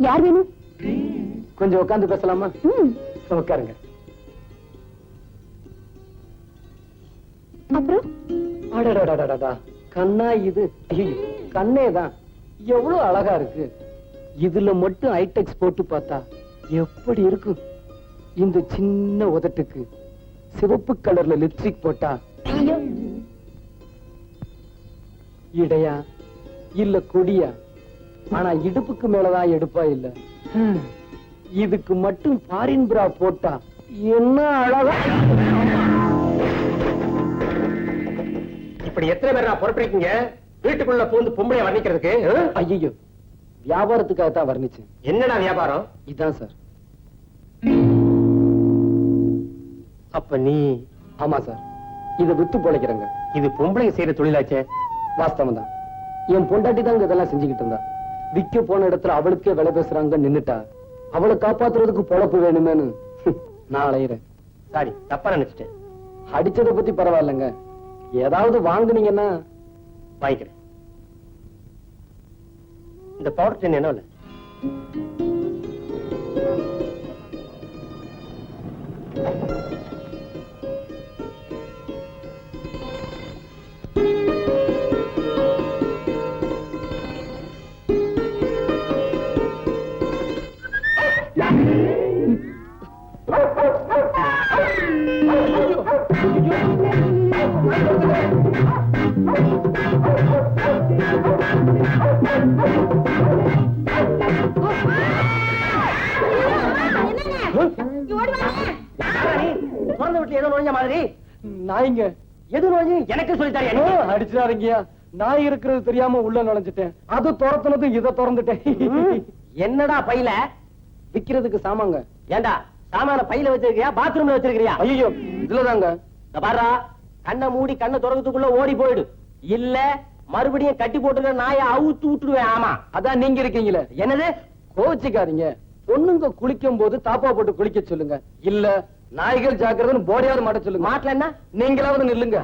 யார் வேணும்? கொஞ்சம் உட்கார்ந்து பேசலாமா? உட்காருங்க. அப்புறம் கண்ணா இது? கண்ணேதான். எவ்வளவு அழகா இருக்கு. இதுல மட்டும் ஐடெக்ஸ் போட்டு பார்த்தா எப்படி இருக்கும்? இந்த சின்ன உதட்டுக்கு சிவப்பு கலர்ல லிப்ஸ்டிக் போட்டா இடையா இல்ல கொடியா? ஆனா இடுப்புக்கு மேலதான் எடுப்பா இல்ல. இதுக்கு மட்டும் ஃபாரின் பிரா போட்டா என்ன அழகா! இப்படி எத்தனை பேர் புறப்படிக்கீங்க வீட்டுக்குள்ள பூந்து பொம்பளைய வர்ணிக்கிறதுக்கு? ஐயோ, வியாபாரத்துக்காகத்தான் வர்ணிச்சேன். என்னடா வியாபாரம்? இதான் சார். அப்ப நீ? ஆமா சார், இதை வித்து பொழைக்கிறேங்க. இது பொம்பளைங்க செய்யற தொழிலாச்சே. வாஸ்தவம் தான். என் பொண்டாட்டி தான் இதெல்லாம் செஞ்சுக்கிட்டு இருந்தா. விக்க போன இடத்துல அவளுக்கே விலை பேசுறாங்க நின்னுட்டா. அவளை காப்பாத்துறதுக்கு பொழப்பு வேணுமேனு நான் அலையிறேன். சாரி, தப்பா நினைச்சிட்டேன். அடிச்சதை பத்தி பரவாயில்லைங்க. ஏதாவது வாங்குனீங்கன்னா வாங்கிக்கிறேன். இந்த பவுடர் என்ன இல்ல? நாய்ங்க எது நோய் எனக்கு சொல்லித்தாரியா? அடிச்சுறாருங்கயா. நாய் இருக்கிறது தெரியாம உள்ள நுழைஞ்சிட்டேன். அது துரத்துனது இதை திறந்துட்டேன். என்னடா பையில? விக்கிறதுக்கு சாமாங்க. ஏண்டா சாமான பையில வச்சிருக்கியா பாத்ரூம்ல வச்சிருக்கியா? ஐயோ, இதுலதாங்க. பாரா, கண்ணை மூடி கண்ணை திறக்கிறதுக்குள்ள ஓடி போயிடு. இல்ல மறுபடியும் கட்டி போட்டு நாயை அவுத்து விட்டுடுவேன். ஆமா, அதான் நீங்க இருக்கீங்களே. என்னது கோச்சிக்காதீங்க. பொண்ணுங்க குளிக்கும் போது தாப்பா போட்டு குளிக்க சொல்லுங்க. இல்ல நாய்கள் ஜாக்கிரதைன்னு போடையாவது மாட்ட சொல்லுங்க. மாட்டலன்னா நீங்களாவது நில்லுங்க.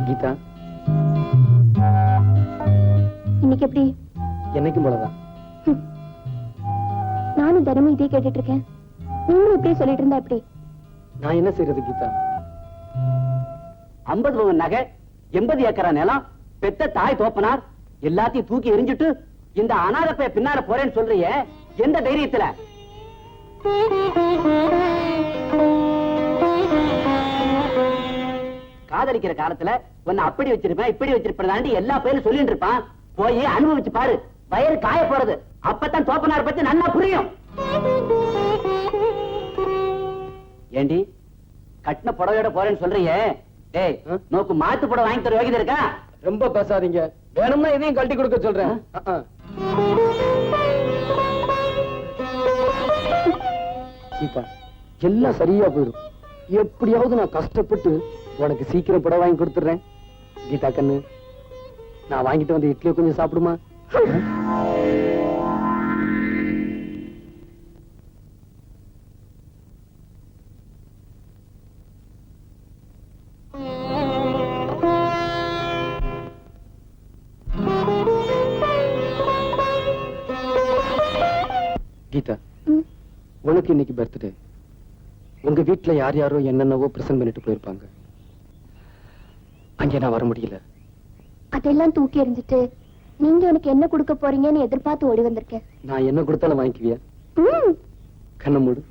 கீதா, இன்னைக்கு எப்படி? என்னைக்கும் போலதான். நானும் தினமும் இதே கேட்டுட்டு இருக்கேன். நீங்களும் இப்படியே சொல்லிட்டு இருந்தா எப்படி? நான் என்ன செய்யறது கீதா? 50 பவுன் நகை, 80 ஏக்கரா நிலம், பெத்த தாய் தோப்பனார் எல்லாத்தையும் தூக்கி எரிஞ்சிட்டு இந்த அனாதை பின்னால போறேன்னு சொல்றியே, எந்த தைரியத்துல? காதலிக்கிற காலத்துல உன்னை அப்படி வச்சிருப்பேன் இப்படி வச்சிருப்பேன் எல்லா பேரும் சொல்லிட்டு இருப்பான். போய் அனுபவிச்சு பாரு, வயிறு காய போறது. அப்பதான் தோப்பனார் பத்தி நல்லா புரியும். ஏண்டி கட்டின புடவையோட போறேன்னு சொல்றியே, டேய் நோக்கு மாத்து புடவை வாங்கி தர யோகிதை இருக்கா? ரொம்ப பேசாதீங்க. வேணும்னா இதையும் கழட்டி கொடுக்க சொல்றேன். கீதா, எல்லாம் சரியா போயிடும். எப்படியாவது நான் கஷ்டப்பட்டு உனக்கு சீக்கிரம் புடவை வாங்கி கொடுத்துறேன். கீதா கண்ணு, நான் வாங்கிட்டு வந்து இட்லியை கொஞ்சம் சாப்பிடுமா? கீதா, உனக்கு இன்னைக்கு பர்த்டே. உங்க வீட்டுல யார் யாரோ என்னென்னவோ பிரசன்ட் பண்ணிட்டு போயிருப்பாங்க. அங்கே நான் வர முடியல. அதெல்லாம் தூக்கி எறிஞ்சிட்டு நீங்க எனக்கு என்ன கொடுக்க போறீங்கன்னு எதிர்பார்த்து ஓடி வந்திருக்கேன். நான் என்ன கொடுத்தாலும் வாங்கிக்குவியா? கண்ண மூடு.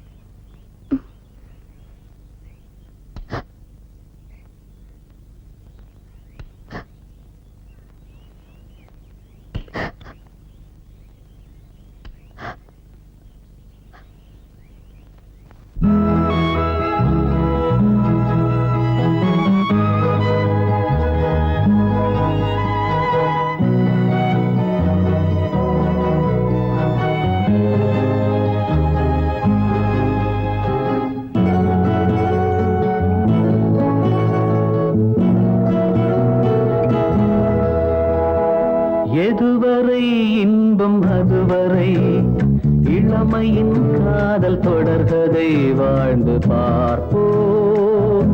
எதுவரை இன்பம் அதுவரை இளமையின் காதல் தொடர்கதை வாழ்ந்து பார்ப்போம்.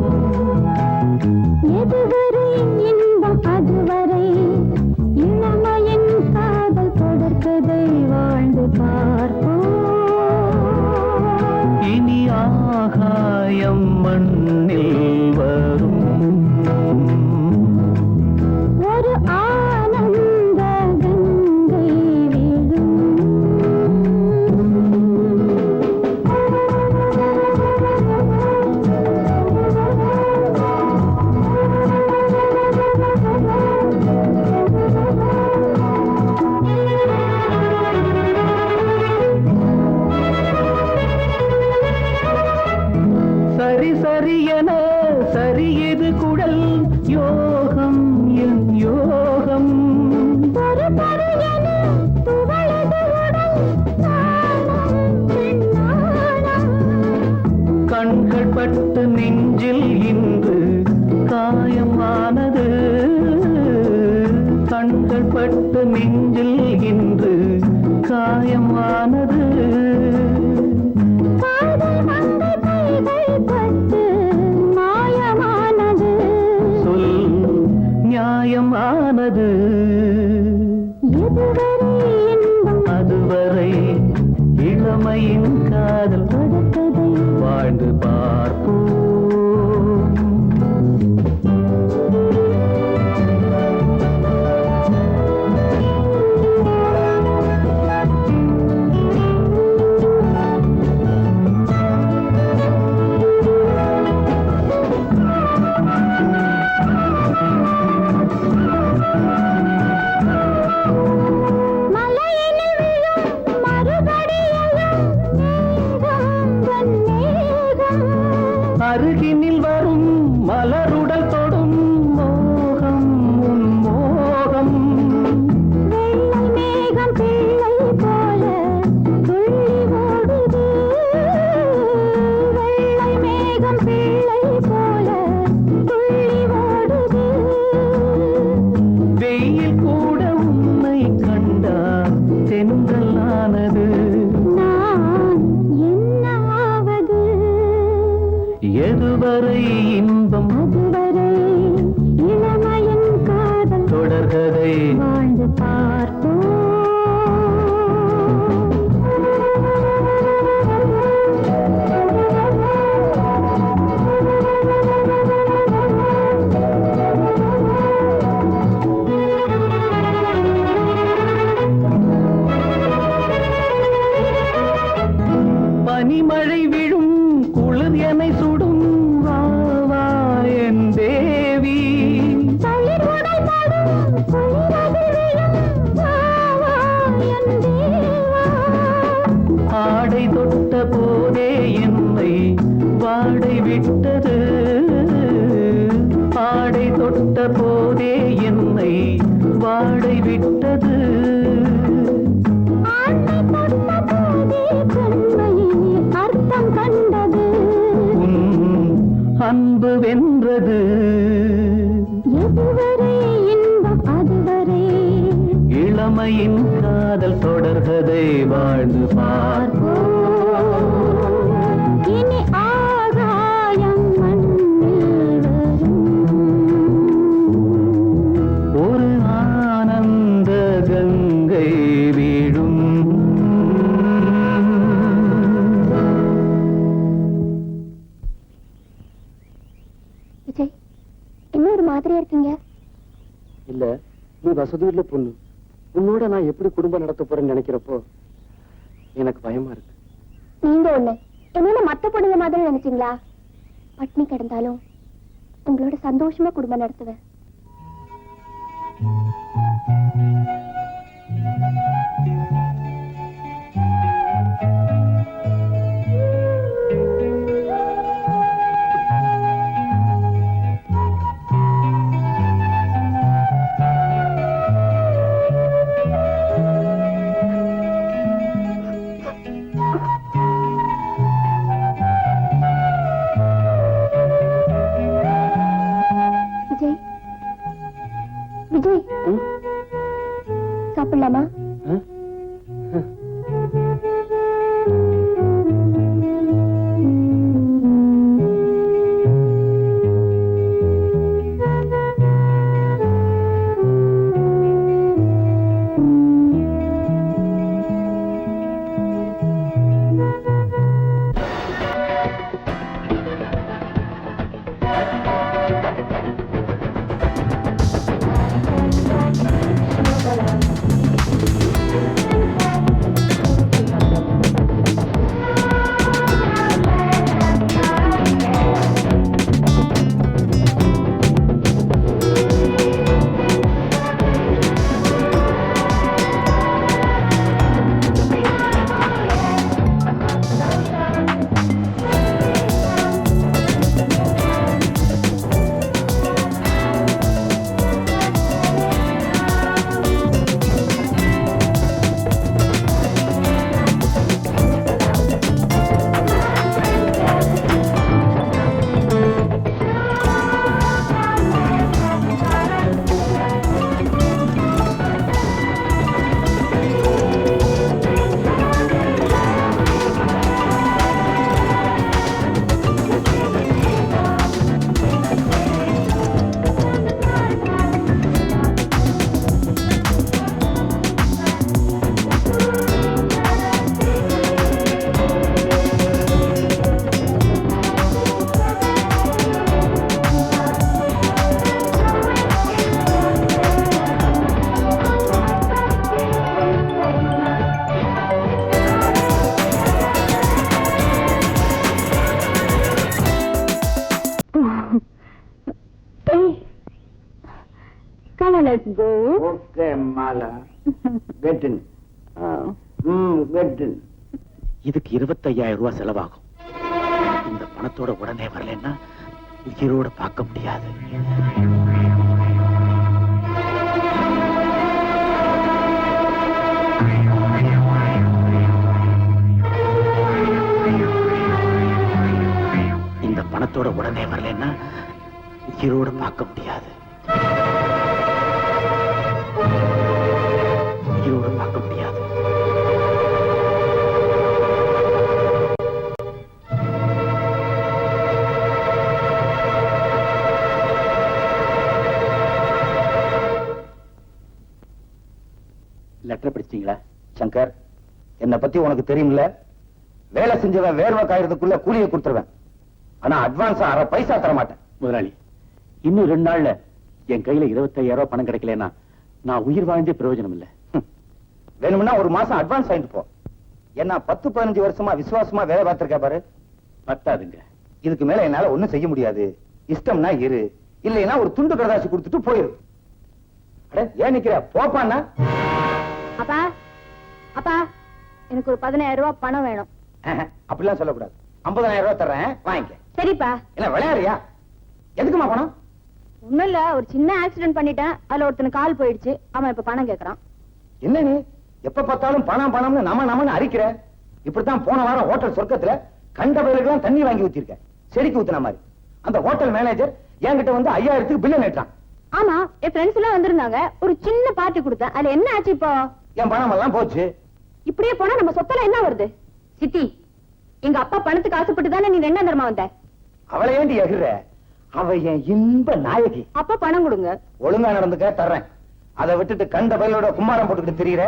எதுவரை இன்பம் அதுவரை இளமையின் காதல் தொடர்கதை வாழ்ந்து பார்ப்போம். இனி ஆகாயம் மண்ணில் வரும் ஒரு ஆனந்த கங்கை விழும். சரி சரி என சரியது குடல் யோகம் என் யோகம். ஒரு பறையென துவளது உடல் நாணம் பெண்ணாணம். கண்கள் பட்டு நெஞ்சில் இன்று காயமானது. கண்கள் பட்டு நெஞ்சில் இன்று காயமானது. காதல் வந்த கைகள் பட்டு மாயமானது. சொல் நியாயமானது. எதுவரை இன்பம் அதுவரை இளமையின் காதல் தொடர்கதை வாழ்ந்து பார்ப்போம். மலையினில் விழும் மறுபடியும் மேகம் தன் மேகம். அரு வாழ்ந்து பார்ப்போம். பனிமழை விழும் குளிர் என்னை சுடும் வா வா என் தேவி தளிர் உடல் படும் குளிரதில் விழும் வா வா என் தேவா. ஆடை தொட்ட போதே என்னை வாடை விட்டது ஆடை தொட்ட போதே என்னை வாடை விட்டது ஆண்டை தொட்ட போதே பெண்மை அர்த்தம் கண்டது. உன் அன்பு வென்றது எதுவரை இன்பம் அதுவரை இளமையின் காதல் தொடர்கதை வாழ்ந்து பார்ப்போம். இனி ஆகாயம் மண்ணில் வரும். ஒரு ஆனந்த கங்கை வீழும் விஜய், என்ன ஒரு மாதிரியா இருக்கீங்க? இல்ல, நீ வசதியுள்ள பொண்ணு. உன்னோட நான் எப்படி குடும்பம் நடத்த போறேன்னு நினைக்கிறப்போ எனக்கு பயமா இருக்கு. நீங்க ஒண்ணு என்ன மத்த பொண்ணுங்க மாதிரி நினைச்சீங்களா? பட்னி கிடந்தாலும் உங்களோட சந்தோஷமா குடும்பம் நடத்துவேன். விஜய், விஜய், சாப்பிடலாமா? ஆ? Let's go. Okay Mala, get in. Get in. இதுக்கு 25,000 ரூபாய் செலவாகும். இந்த பணத்தோட உடனே வரலன்னா உயிரோட பார்க்க முடியாது. இந்த பணத்தோட உடனே வரலன்னா உயிரோட பார்க்க முடியாது. உயிரோட பார்க்க முடியாது. லெட்டர் படிச்சிட்டீங்களா? சங்கர், என்னை பத்தி உனக்கு தெரியும்ல, வேலை செஞ்சவன் வேர்வை காயறதுக்குள்ள கூலியை கொடுத்துருவேன். ஆனா அட்வான்ஸா அரை பைசா தர மாட்டேன். முதலாளி, இன்னும் 2 நாள்ல என் கையில 25,000 ரூபாய் பணம் கிடைக்கலன்னா நான் உயிர் வாழ்ந்தே பிரயோஜனம் இல்ல. வேணும்னா ஒரு மாசம் அட்வான்ஸ் வாங்கிட்டு போ. என்ன 10-15 வருஷமா விசுவாசமா வேலை பார்த்திருக்க பாரு. பத்தாதுங்க. இதுக்கு மேல என்னால ஒண்ணும் செய்ய முடியாது. இஷ்டம்னா இரு, இல்லைன்னா ஒரு துண்டு கடதாசி கொடுத்துட்டு போயிரு. அட ஏன் நிக்கிற? போப்பான்னா. அப்பா அப்பா, எனக்கு ஒரு 15,000 ரூபாய் பணம் வேணும். அப்படிலாம் சொல்லக்கூடாது. 50,000 ரூபாய் தர்றேன், வாங்கிக்க. சரிப்பா. என்ன விளையாடுறியா? எதுக்குமா பணம்? ஒண்ணும் இல்ல, ஒரு சின்ன ஆக்சிடென்ட் பண்ணிட்டேன். அதுல ஒருத்தனுக்கு கால் போயிடுச்சு. அவன் இப்ப பணம் கேக்குறான். என்ன நீ எப்ப பார்த்தாலும் பணம் பணம்னு நமன்னு அரிக்கிற? இப்படித்தான் போன வாரம் ஹோட்டல் சொர்க்கத்துல கண்ட பயிலுக்கெல்லாம் தண்ணி வாங்கி ஊத்திருக்க, செடிக்கு ஊத்துன மாதிரி. அந்த ஹோட்டல் மேனேஜர் என்கிட்ட வந்து 5,000க்கு பில்ல நேட்டான். ஆமா, என் ஃப்ரெண்ட்ஸ் எல்லாம் வந்திருந்தாங்க. ஒரு சின்ன பார்ட்டி கொடுத்தேன். அதுல என்ன ஆச்சு இப்போ? என் பணம் எல்லாம் போச்சு. இப்படியே போனா நம்ம சொத்துல என்ன வருது? சித்தி, எங்க அப்பா பணத்துக்கு ஆசைப்பட்டு தானே நீ 2ஆம் தரமா வந்த. அவளை ஏண்டி எகுற? அவ என் இன்ப நாயகி. அப்பா பணம் கொடுங்க. ஒழுங்கா நடந்துக்க, தர்றேன். அதை விட்டுட்டு கண்ட பயிலோட கும்மாரம் போட்டுக்கிட்டு திரியிற,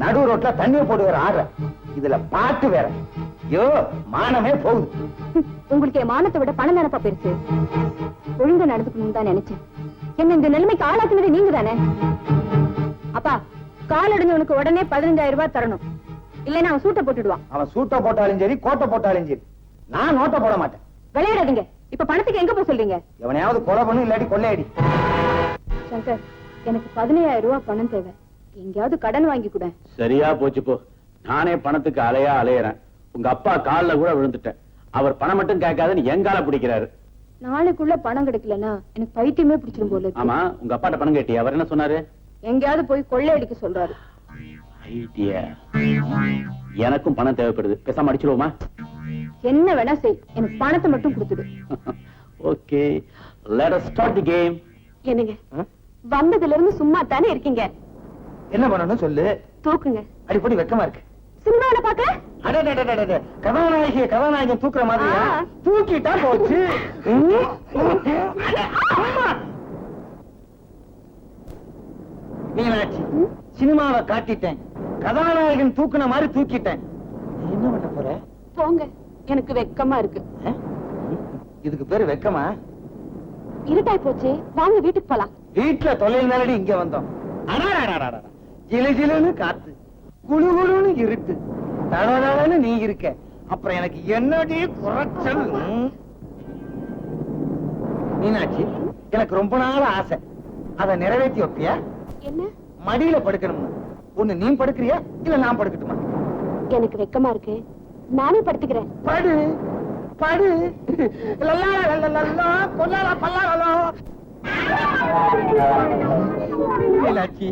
நடு ரோட்ல தண்ணியை போட்டு வேற ஆடுற. இதுல பாட்டு வேற. ஐயோ, மானமே போகுது. உங்களுக்கு என் மானத்தை விட பணம் தானப்பா பெருசு. ஒழுங்கா நடந்துக்கணும்னு தான் நினைச்சேன். என்ன இந்த நிலைமைக்கு ஆளாக்குனது நீங்க தானே. அப்பா, கால் அடைஞ்சவனுக்கு உடனே 15,000 ரூபாய் தரணும். இல்லைன்னா அவன் சூட்டை போட்டுடுவான். அவன் சூட்டை போட்டாலும் சரி, கோட்டை போட்டாலும் சரி, நான் நோட்டை போட மாட்டேன். விளையாடாதீங்க. இப்ப பணத்துக்கு எங்க போய் சொல்றீங்க? எவனையாவது கொலை பண்ணு, இல்லாட்டி கொள்ளையடி. சங்கர், எனக்கு 15,000 ரூபாய் பணம் தேவை. எங்கேயாவது கடன் வாங்கி கூட. சரியா போச்சு போ. நானே பணத்துக்கு அலையறேன். உங்க அப்பா கால்ல கூட விழுந்துட்டேன். அவர் பணம் மட்டும் கேட்காதுன்னு எங்கால பிடிக்கிறாரு. நாளைக்குள்ள பணம் கிடைக்கலன்னா எனக்கு பைத்தியமே பிடிச்சிரும் போல இருக்கு. ஆமா, உங்க அப்பாட்ட பணம் கேட்டியா? அவர் என்ன சொன்னாரு? எங்கேயாவது போய் கொள்ளையடிக்க சொல்றாரு. ஐடியா. எனக்கும் பணம் தேவைப்படுது. பேசாம அடிச்சிருவோமா? என்ன வேணா செய், எனக்கு பணத்தை மட்டும் கொடுத்துடு. Okay, let us start the game. என்னங்க, வந்ததுல இருந்து சும்மா தானே இருக்கீங்க. என்ன பண்ணணும் சொல்லு. தூக்குங்க. அடிப்படி வெக்கமா இருக்கு. சினிமாவில பாக்க கதாநாயகன் தூக்குற மாதிரியா? ஆ. தூக்கிட்டா போச்சு. மீனாட்சி, சினிமாவை காட்டிட்டேன், கதாநாயகன் தூக்குன மாதிரி தூக்கிட்டேன். நீ என்ன பண்ண போற? போங்க, எனக்கு வெக்கமா இருக்கு. இதுக்கு பேரு வெக்கமா? இருட்டாய் போச்சு, வாங்க வீட்டுக்கு போலாம். வீட்டுல தொலைல் மேலடி இங்க வந்தோம். ஜிலு ஜிலுன்னு காத்து, குளு குளுன்னு இருட்டு, தடதடன்னு நீ இருக்க. அப்புறம் எனக்கு என்னடி குறைச்சல்? மீனாட்சி, எனக்கு ரொம்ப நாள் ஆசை. அதை நிறைவேற்றி வைப்பியா? என்ன? மடியில படுக்கணும்னு. ஒண்ணு நீ படுக்கிறியா, இல்ல நான் படுக்கட்டுமா? எனக்கு வெக்கமா இருக்கு, நானே படுத்துக்கிறேன். படு படு. லல்லா லல்லா கொல்லாலா பல்லாலா. மீனாட்சி,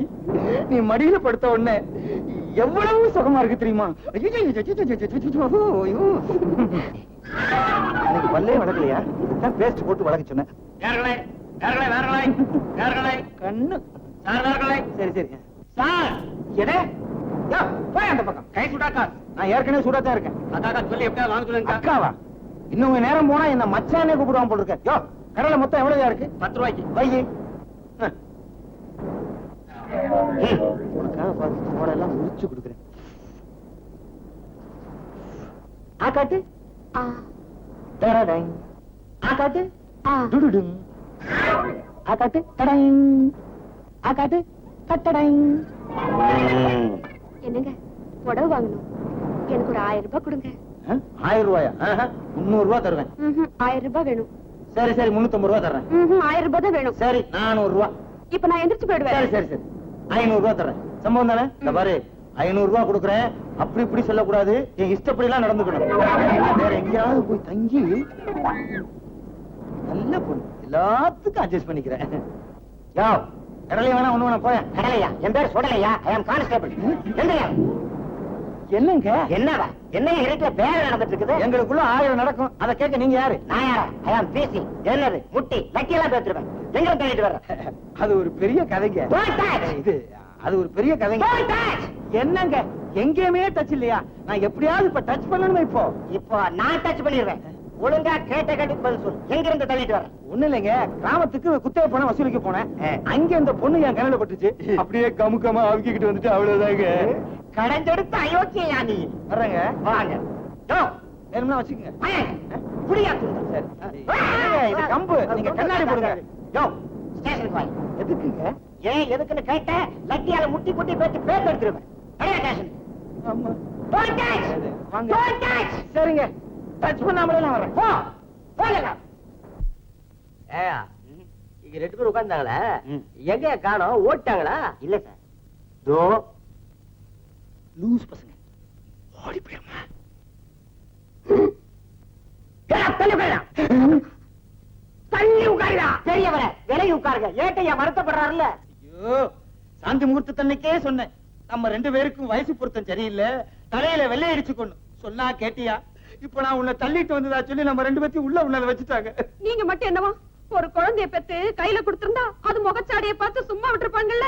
நீ மடியில படுத்த உடனே எவ்வளவு சுகமா இருக்கு தெரியுமா? பல்லே வளர்க்கலையா? இதுதான் பேஸ்ட் போட்டு வளர்க்க சொன்னேன். கண்ணு. சரி சரி சார். எடே, போய் அந்த பக்கம். கை சுடாக்கா. நான் ஏற்கனவே சுடாதான் இருக்கேன். சொல்லி எப்படியா வாங்க சொல்லுங்க. அக்காவா? இன்னும் கொஞ்ச நேரம் போனா என்ன மச்சானே கூப்பிடுவான் போல இருக்க. யோ, கடலை மொத்தம் எவ்வளவு இருக்கு? 10 ரூபாய்க்கு. வையி. உனக்காக பார்த்து போடெல்லாம் முடிச்சு கொடுக்குறேன். ஆக்காட்டு. டடடங். ஆக்காட்டு. டுடுடுங். ஆக்காட்டு. டடங். ஆக்காட்டு. கட்டடங். என்னங்க, புடவை வாங்கணும். எனக்கு ஒரு 1000 ரூபாய் கொடுங்க. 1000 ரூபாயா? 300 ரூபாய் தருவேன். 1000 ரூபாய் வேணும். சரி சரி, 350 ரூபாய் தர்றேன். 1000 ரூபாய் தான் வேணும். சரி, 400 ரூபாய். இப்ப நான் எந்திரிச்சு போயிடுவேன். சரி சரி சரி, 500 ரூபாய் தர்றேன். சம்பவம் தானே? இந்த பாரு, 500 ரூபாய் கொடுக்குறேன். அப்படி இப்படி சொல்லக்கூடாது, என் இஷ்டப்படி எல்லாம் நடந்துக்கணும். வேற எங்கேயாவது போய் தங்கி நல்ல பொண்ணு, எல்லாத்துக்கும் அட்ஜஸ்ட் பண்ணிக்கிறேன். யோ, கடலையா வேணா ஒண்ணு வேணா போய. கடலையா? என் பேர் சுடலையா? ஐ அம் கான்ஸ்டபிள். எங்கயா? என்னங்க? என்னவா? என்ன இருட்டுல வேலை நடந்துட்டு இருக்குது? எங்களுக்குள்ள 1000 நடக்கும். அதை கேட்க நீங்க யாரு? நான் யாரா? ஐ அம் பிசி. என்னது? முட்டி லக்கி எல்லாம் பேத்துருவேன். எங்க தள்ளிட்டு வர்றேன்? அது ஒரு பெரிய கதைங்க. Don't touch. இது அது ஒரு பெரிய கதைங்க. Don't touch. என்னங்க, எங்கேயுமே டச் இல்லையா? நான் எப்படியாவது இப்ப டச் பண்ணணுமே. இப்போ இப்போ நான் டச் பண்ணிடுவேன். ஒழுங்கா கேட்ட கேட்டு பதில் சொல்லு. எங்க இருந்து தள்ளிட்டு வர? ஒண்ணு இல்லைங்க, கிராமத்துக்கு குத்தகை பணம் வசூலிக்க போனேன். அங்க இந்த பொண்ணு என் கண்ணுல பட்டுச்சு. அப்படியே கமுக்கமா அமுக்கிக்கிட்டு வந்துட்டு அவ்வளவுதாங்க. கடைஞ்செடுத்த அயோக்கியா நீ. வர்றேங்க. வாங்க. யோ, வேணும்னா வச்சுக்கோங்க. புடியா சரி. இது கம்பு, நீங்க கண்ணாடி போடுங்க. யோ, ஸ்டேஷனுக்கு வாங்க. எதுக்குங்க? ஏன் எதுக்குன்னு கேட்ட லட்டியால முட்டி முட்டி பேசி பேச எடுத்துருவேன். அடையா ஸ்டேஷன். ஆமா. Don't touch! வாங்க. Don't touch! சரிங்க, டச் பண்ணாமலே நான் வரேன். போ. போங்க. ஏயா, இங்க 2 பேர் உட்கார்ந்தாங்களே, எங்க காணோம்? ஓட்டாங்களா? இல்ல சார். தோ லூஸ் பசங்க ஓடி போயிடுமா? தள்ளி உட்காருடா. பெரியவரே, விலகி உட்காருங்க. ஏட்டையா வருத்தப்படுறாருல்ல? ஐயோ, சாந்தி முகூர்த்தத்தன்னைக்கே சொன்னேன், நம்ம 2 பேருக்கும் வயசு பொருத்தம் சரியில்லை, தலையில வெள்ளை அடிச்சு கொண்டு சொன்னா கேட்டியா? இப்ப நான் உன்னை தள்ளிட்டு வந்ததா சொல்லி நம்ம 2 பேத்தையும் உள்ள உன்னால வச்சுட்டாங்க. நீங்க மட்டும் என்னவா ஒரு குழந்தைய பெத்து கையில கொடுத்திருந்தா அது முகச்சாடியை பார்த்து சும்மா விட்டுருப்பாங்கல்ல.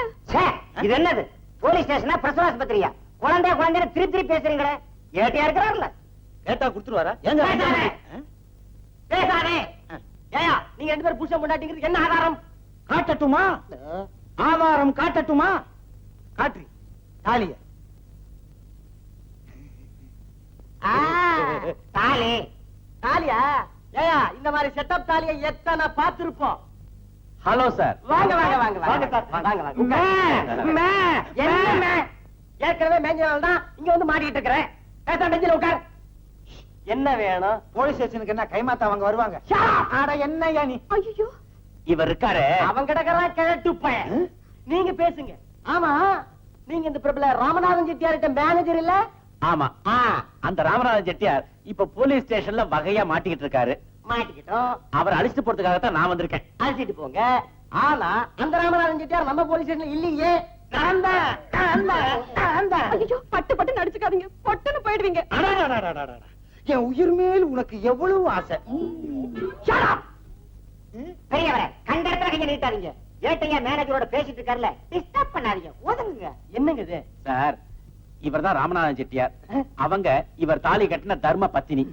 இது என்னது? போலீஸ் ஸ்டேஷனா பிரசவ ஆஸ்பத்திரியா? குழந்தை திருப்பி பேசுறீங்களே. ஏட்டையா இருக்கிறாருல்ல? கேட்டா கொடுத்துருவாரா? ஏங்க பேசாதே. ஏயா, நீங்க 2 பேரும் புருஷன் பொண்டாட்டிங்கிறது என்ன ஆதாரம்? காட்டட்டுமா? ஆதாரம் காட்டட்டுமா? காட்டுறி தாலிய. தாலி தாலியா? ஏயா, இந்த மாதிரி செட்டப் தாலியை எத்தனை பார்த்திருப்போம். Hello sir. வாங்க வாங்க வாங்க வாங்க வாங்க வாங்க. என்ன ஏற்கனவே மேஞ்சனால தான் இங்க வந்து மாட்டிட்டு இருக்கிறேன். பேச நெஞ்சில உட்கார். என்ன வேணும்? போலீஸ் ஸ்டேஷனுக்கு என்ன கைமாத்தா அவங்க வருவாங்க? அட என்னய்யா நீ? ஐயோ, இவர் இருக்காரு. அவன் கிடக்குறான் கிழட்டு பையன். நீங்க பேசுங்க. ஆமா, நீங்க இந்த பிரபல ராமநாதன் செட்டியார்ட்ட மேனேஜர் இல்ல? ஆமா. அந்த ராமநாதன் செட்டியார் இப்ப போலீஸ் ஸ்டேஷன்ல வகையா மாட்டிக்கிட்டு இருக்காரு. மாட்டிக்கிட்டோம். அவர் அழிச்சிட்டு போறதுக்காகத்தான் நான் வந்திருக்கேன். அழைச்சிட்டு போங்க. ஆனா அந்த ராமநாதன் செட்டியார் நம்ம போலீஸ் ஸ்டேஷன்ல இல்லையே. ஐயோ, பட்டு பட்டு நடிச்சுக்காதீங்க, பொட்டுன்னு போயிடுவீங்க. அடடடடடடட. என் உயிர் மேல் உனக்கு எவ்வளவு ஆசை. பெரியவரே, கண்ட இடத்துல கையை நீட்டாதீங்க. ஏட்டையா மேனேஜரோட பேசிட்டு இருக்காருல்ல, டிஸ்டர்ப் பண்ணாதீங்க. ஒதுங்குங்க. என்னங்க இது? சார், இவர்தான் ராமநாதன் செட்டியார். அவங்க இவர் தாலி கட்டின தர்ம பத்தினி.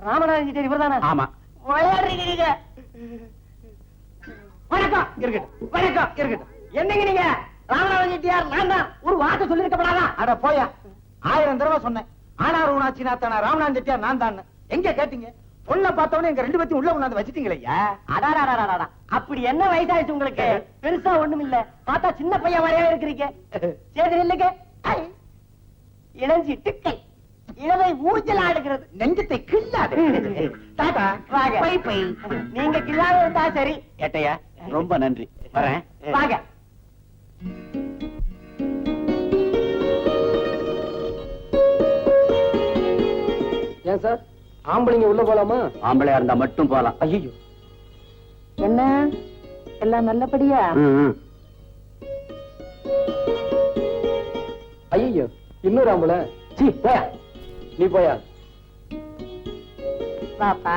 ராமநாதன் செட்டியார் இவர்தானே? ஆமா. விளையாடுறீங்க நீங்க. வணக்கம். இருக்கட்டும் வணக்கம். இருக்கட்டும். என்னங்க நீங்க? ராமநாதன் செட்டியார் நான் தான். ஒரு வார்த்தை சொல்லிருக்கப்படாதா? அட போயா, 1000 தடவை சொன்னேன். ஆனார் உனாச்சினா தானா ராமநாதன் செட்டியார் நான் தான். எங்க கேட்டீங்க? பொண்ணை பார்த்தவனே எங்க 2 பேத்தையும் உள்ள உணர்ந்து வச்சிட்டீங்களா? அடாடாடாடா, அப்படி என்ன வயசாயிடுச்சு உங்களுக்கு? பெருசா ஒண்ணும் இல்ல, பார்த்தா சின்ன பையன் வரையா இருக்கிறீங்க. சரி இல்லைங்க, இளஞ்சிட்டுக்கை இளவை ஊஞ்சல் ஆடுகிறது. நெஞ்சத்தை கிள்ளாது. டாடா, வாங்க. Bye bye. நீங்க கிள்ளாத இருந்தா சரி. ஏட்டையா, ரொம்ப நன்றி. வரேன். வாங்க. ஏன் சார், ஆம்பளைங்க உள்ள போலாமா? ஆம்பளையா இருந்தா மட்டும் போலாம். ஐயோ, என்ன எல்லாம் நல்லபடியா? ஐயோ, இன்னொரு ஆம்பளை. சீ, போயா, நீ போயா. பாப்பா,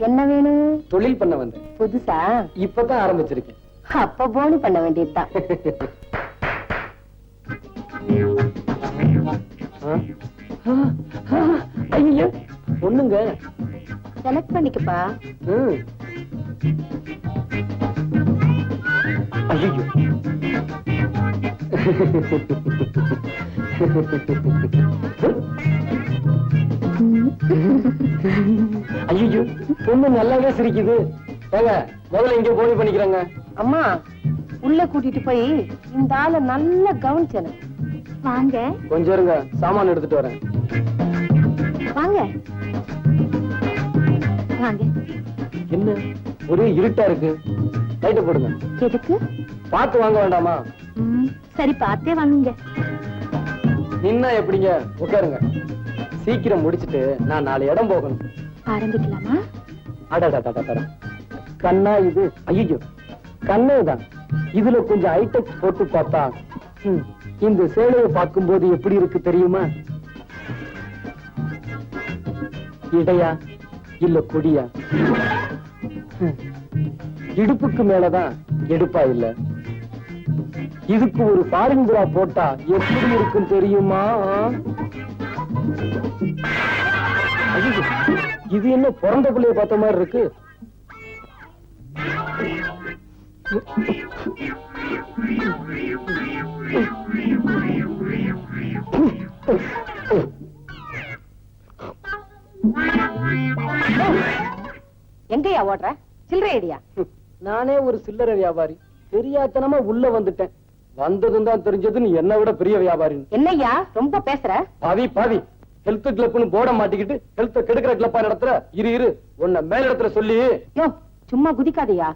என்ன வேணும்? தொழில் பண்ண வந்தேன். புதுசா? இப்பதான் ஆரம்பிச்சிருக்கேன். அப்ப போனி பண்ண வேண்டியதுதான். ஐயோ, பொண்ணுங்க. செலக்ட் பண்ணிக்கப்பா. ஐயோ, ஐயோ, பொண்ணு நல்லாவே சிரிக்குது. ஏங்க, முதல்ல இங்க போனி பண்ணிக்கிறேங்க. அம்மா, உள்ள கூட்டிட்டு போய் இந்த ஆளை நல்லா கவனிச்சன. வாங்க கொஞ்சம் இருங்க, சாமான் எடுத்துட்டு வரேன். வாங்க வாங்க. என்ன ஒரே இருட்டா இருக்கு, லைட்ட போடுங்க. எதுக்கு? பார்த்து வாங்க வேண்டாமா? சரி, பார்த்தே வாங்குங்க. நின்னா எப்படிங்க? உட்காருங்க. சீக்கிரம் முடிச்சிட்டு நான் 4 இடம் போகணும். ஆரம்பிக்கலாமா? அடடடடடட, கண்ணா இது? ஐயோ, கண்ணேதான். இதுல கொஞ்சம் ஹைடெக் போட்டு பார்த்தா இந்த சேலையை பார்க்கும்போது எப்படி இருக்கு தெரியுமா? இடையா இல்ல கொடியா? இடுப்புக்கு மேலதான் எடுப்பா இல்ல. இதுக்கு ஒரு ஃபாரின் புறா போட்டா எப்படி இருக்கும் தெரியுமா? ஐயோ, இது என்ன பிறந்த பிள்ளைய பார்த்த மாதிரி இருக்கு? எங்கயா ஓடுற? சில்லறை ஐடியா? நானே ஒரு சில்லறை வியாபாரி, தெரியாத்தனமா உள்ள வந்துட்டேன். வந்ததும் தான் தெரிஞ்சது நீ என்ன விட பெரிய வியாபாரி. என்னய்யா ரொம்ப பேசுற? பாவி ஹெல்த் கிளப்னு போட மாட்டிக்கிட்டு ஹெல்த் கெடுக்கிற கிளப்பா நடத்துற. இரு உன்னை மேல் இடத்துல சொல்லி. யோ சும்மா குதிக்காதயா,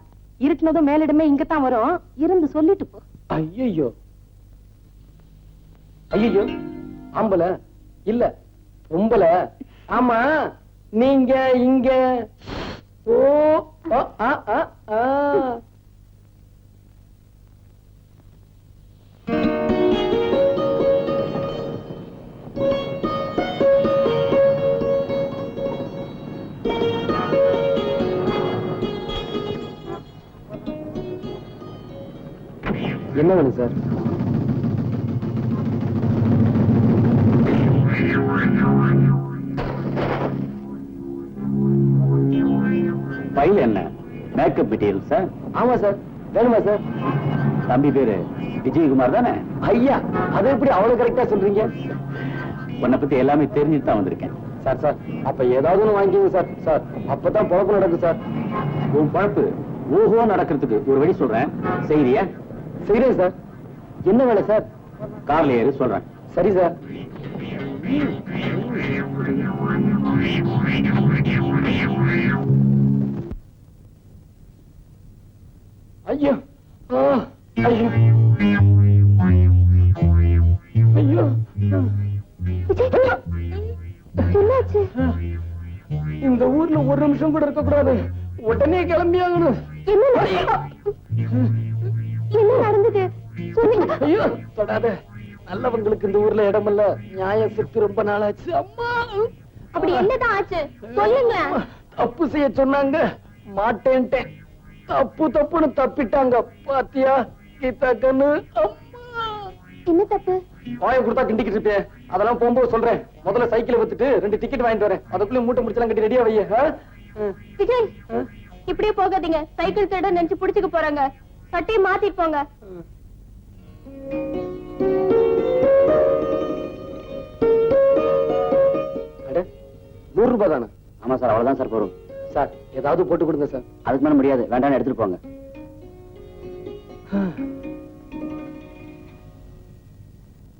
இருட்டுனதும் மேலிடமே இங்கதான் வரும், இருந்து சொல்லிட்டு போ. ஐயோ ஆம்பளை இல்ல பொம்பளை. ஆமா நீங்க இங்க. ஓ ஆ ஆ ஆ. என்ன வேணும் சார்? ஃபைல் என்ன? Makeup material sir? ஆமா சார். வேணுமா சார்? தம்பி பேரு விஜயகுமார் தானே? ஐயா அது எப்படி அவ்வளவு கரெக்டா சொல்றீங்க? உன்னை பத்தி எல்லாமே தெரிஞ்சுட்டு தான் வந்திருக்கேன். சார் அப்ப ஏதாவது ஒண்ணு வாங்கிக்கோங்க சார். சார் அப்பதான் பொழப்பு நடக்கும் சார். உன் பழப்பு ஓஹோ நடக்கிறதுக்கு ஒரு வழி சொல்றேன், செய்தியா? செய்றேன் சார். என்ன வேலை சார்? கார்ல ஏறு சொல்றேன். சரி சார். ஐயோ ஐயோ ஐயோ. என்னாச்சு? இந்த ஊர்ல ஒரு நிமிஷம் கூட இருக்க கூடாது, உடனே கிளம்பி ஆகணும். என்ன நடந்தது? ஐயோ தொடாத. நல்லவங்களுக்கு இந்த ஊர்ல இடமல்ல. நியாயம் செத்து ரொம்ப நாளாச்சு. அம்மா அப்படி என்னதான் ஆச்சு சொல்லுங்க. தப்பு செய்ய சொன்னாங்க, மாட்டேன்ட்டேன். தப்புன்னு தப்பிட்டாங்க. பாத்தியா கீதா கண்ணு? என்ன தப்பு? வாயை கொடுத்தா கிண்டிக்கிட்டு இருப்பேன். அதெல்லாம் போகும்போது சொல்றேன். முதல்ல சைக்கிளை வித்துட்டு 2 டிக்கெட் வாங்கிட்டு வரேன். அதுக்குள்ள மூட்டை முடிச்சலாம் கட்டி ரெடியா வைய. விஜய் இப்படியே போகாதீங்க, சைக்கிள் திருட நினைச்சு புடிச்சுக்க போறாங்க. சட்டையை மாத்திட்டு போங்க. அட 100 ரூபாய் தானே? ஆமா சார், அவ்வளவுதான் சார் போறோம். சார் ஏதாவது போட்டு கொடுங்க சார். அதுக்கு மேல முடியாது, வேண்டாம் எடுத்துட்டு போங்க.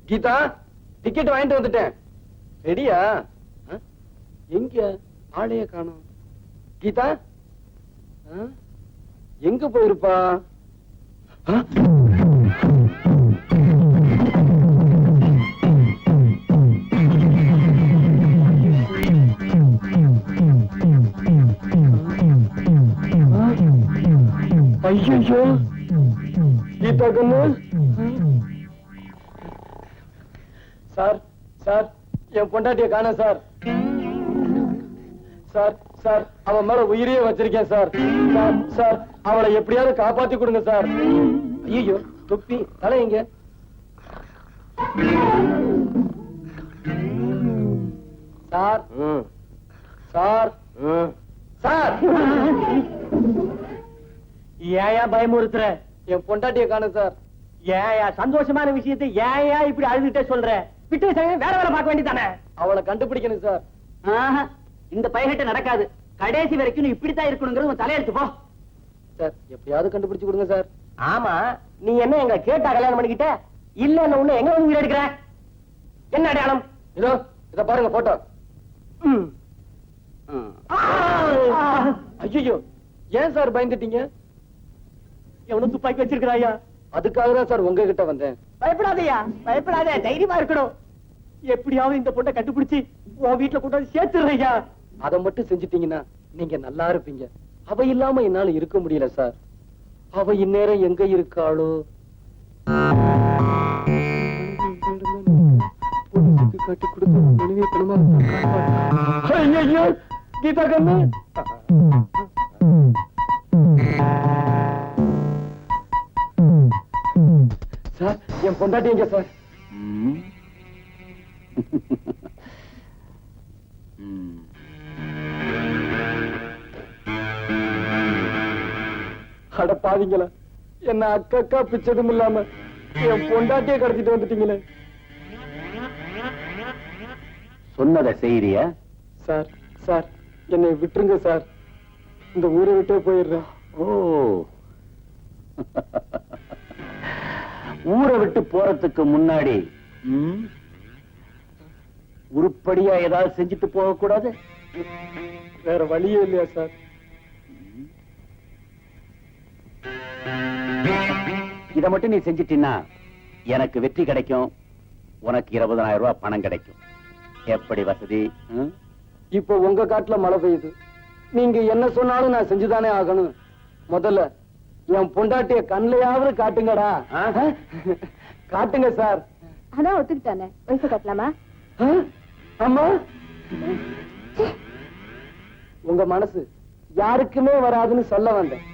கீதா டிக்கெட் வாங்கிட்டு வந்துட்டேன். ரெடியா? எங்க ஆளைய காணோம். கீதா எங்க போயிருப்பா? ஐயோ கீதா கண்ணு. சார் என் பொண்டாட்டிய காணோம் சார். சார் அவன் மேல உயிரையே வச்சிருக்கேன் சார். சார் அவளை எப்படியாவது காப்பாத்தி கொடுங்க சார். ஐயோ தொப்பி தலை எங்க? சார் ஏயா பயமுறுத்துற? என் பொண்டாட்டிய காணோம் சார். ஏயா சந்தோஷமான விஷயத்தை ஏயா இப்படி அழுதுட்டே சொல்ற? விட்டு வேற வேலை பார்க்க வேண்டியதானே? அவளை கண்டுபிடிக்கணும் சார். இந்த பையன்கிட்ட நடக்காது. கடைசி வரைக்கும் நீ இப்படித்தான் இருக்கணுங்கிறது உன் தலையெழுத்து. போ சார், எப்படியாவது கண்டுபிடிச்சு கொடுங்க சார். ஆமா, நீ என்ன எங்க கேட்டா கல்யாணம் பண்ணிக்கிட்ட? இல்ல ஒண்ணு எங்க வந்து உயிர் எடுக்கிற? என்ன அடையாளம்? இத பாருங்க போட்டோ. ஐயோ ஏன் சார் பயந்துட்டீங்க? எவனும் துப்பாக்கி வச்சிருக்கிறாயா? அதுக்காக தான் சார் உங்ககிட்ட வந்தேன். பயப்படாதயா, பயப்படாத, தைரியமா இருக்கணும். எப்படியாவது இந்த பொண்ணை கண்டுபிடிச்சு உன் வீட்டுல கொண்டு வந்து சேர்த்துறையா. அதை மட்டும் செஞ்சிட்டீங்கன்னா நீங்க நல்லா இருப்பீங்க. அவ இல்லாம என்னால இருக்க முடியல சார். அவ இந்நேரம் எங்க இருக்காளோ? கட்டி கொடுத்து மனைவியை பணமா ஐயோ கீதா கண்ணு. சார் என் பொண்டாட்டி எங்க சார்? அட பாவிங்களா, என்ன அக்கா பிச்சதும் இல்லாம என் பொண்டாட்டியை கடத்திட்டு வந்துட்டீங்களே. சொன்னதை செய்யறியா? சார் சார், என்னை விட்டுருங்க சார், இந்த ஊரை விட்டே போயிடுறேன். ஓ, ஊரை விட்டு போறதுக்கு முன்னாடி உருப்படியா ஏதாவது செஞ்சுட்டு போக கூடாது? வேற வழியே இல்லையா சார்? இத மட்டும் நீ செஞ்சிட்டீன்னா எனக்கு வெற்றி கிடைக்கும், உனக்கு 20,000 ரூபாய் பணம் கிடைக்கும். எப்படி வசதி? இப்போ உங்க காட்டுல மழை பெய்யுது, நீங்க என்ன சொன்னாலும் நான் செஞ்சுதானே ஆகணும். முதல்ல என் பொண்டாட்டிய கண்ணையாவது காட்டுங்கடா. காட்டுங்க சார். அதான் ஒத்துக்கிட்டானே, வயசு கட்டலாமா? அம்மா, உங்க மனசு யாருக்குமே வராதுன்னு சொல்ல வந்தேன்.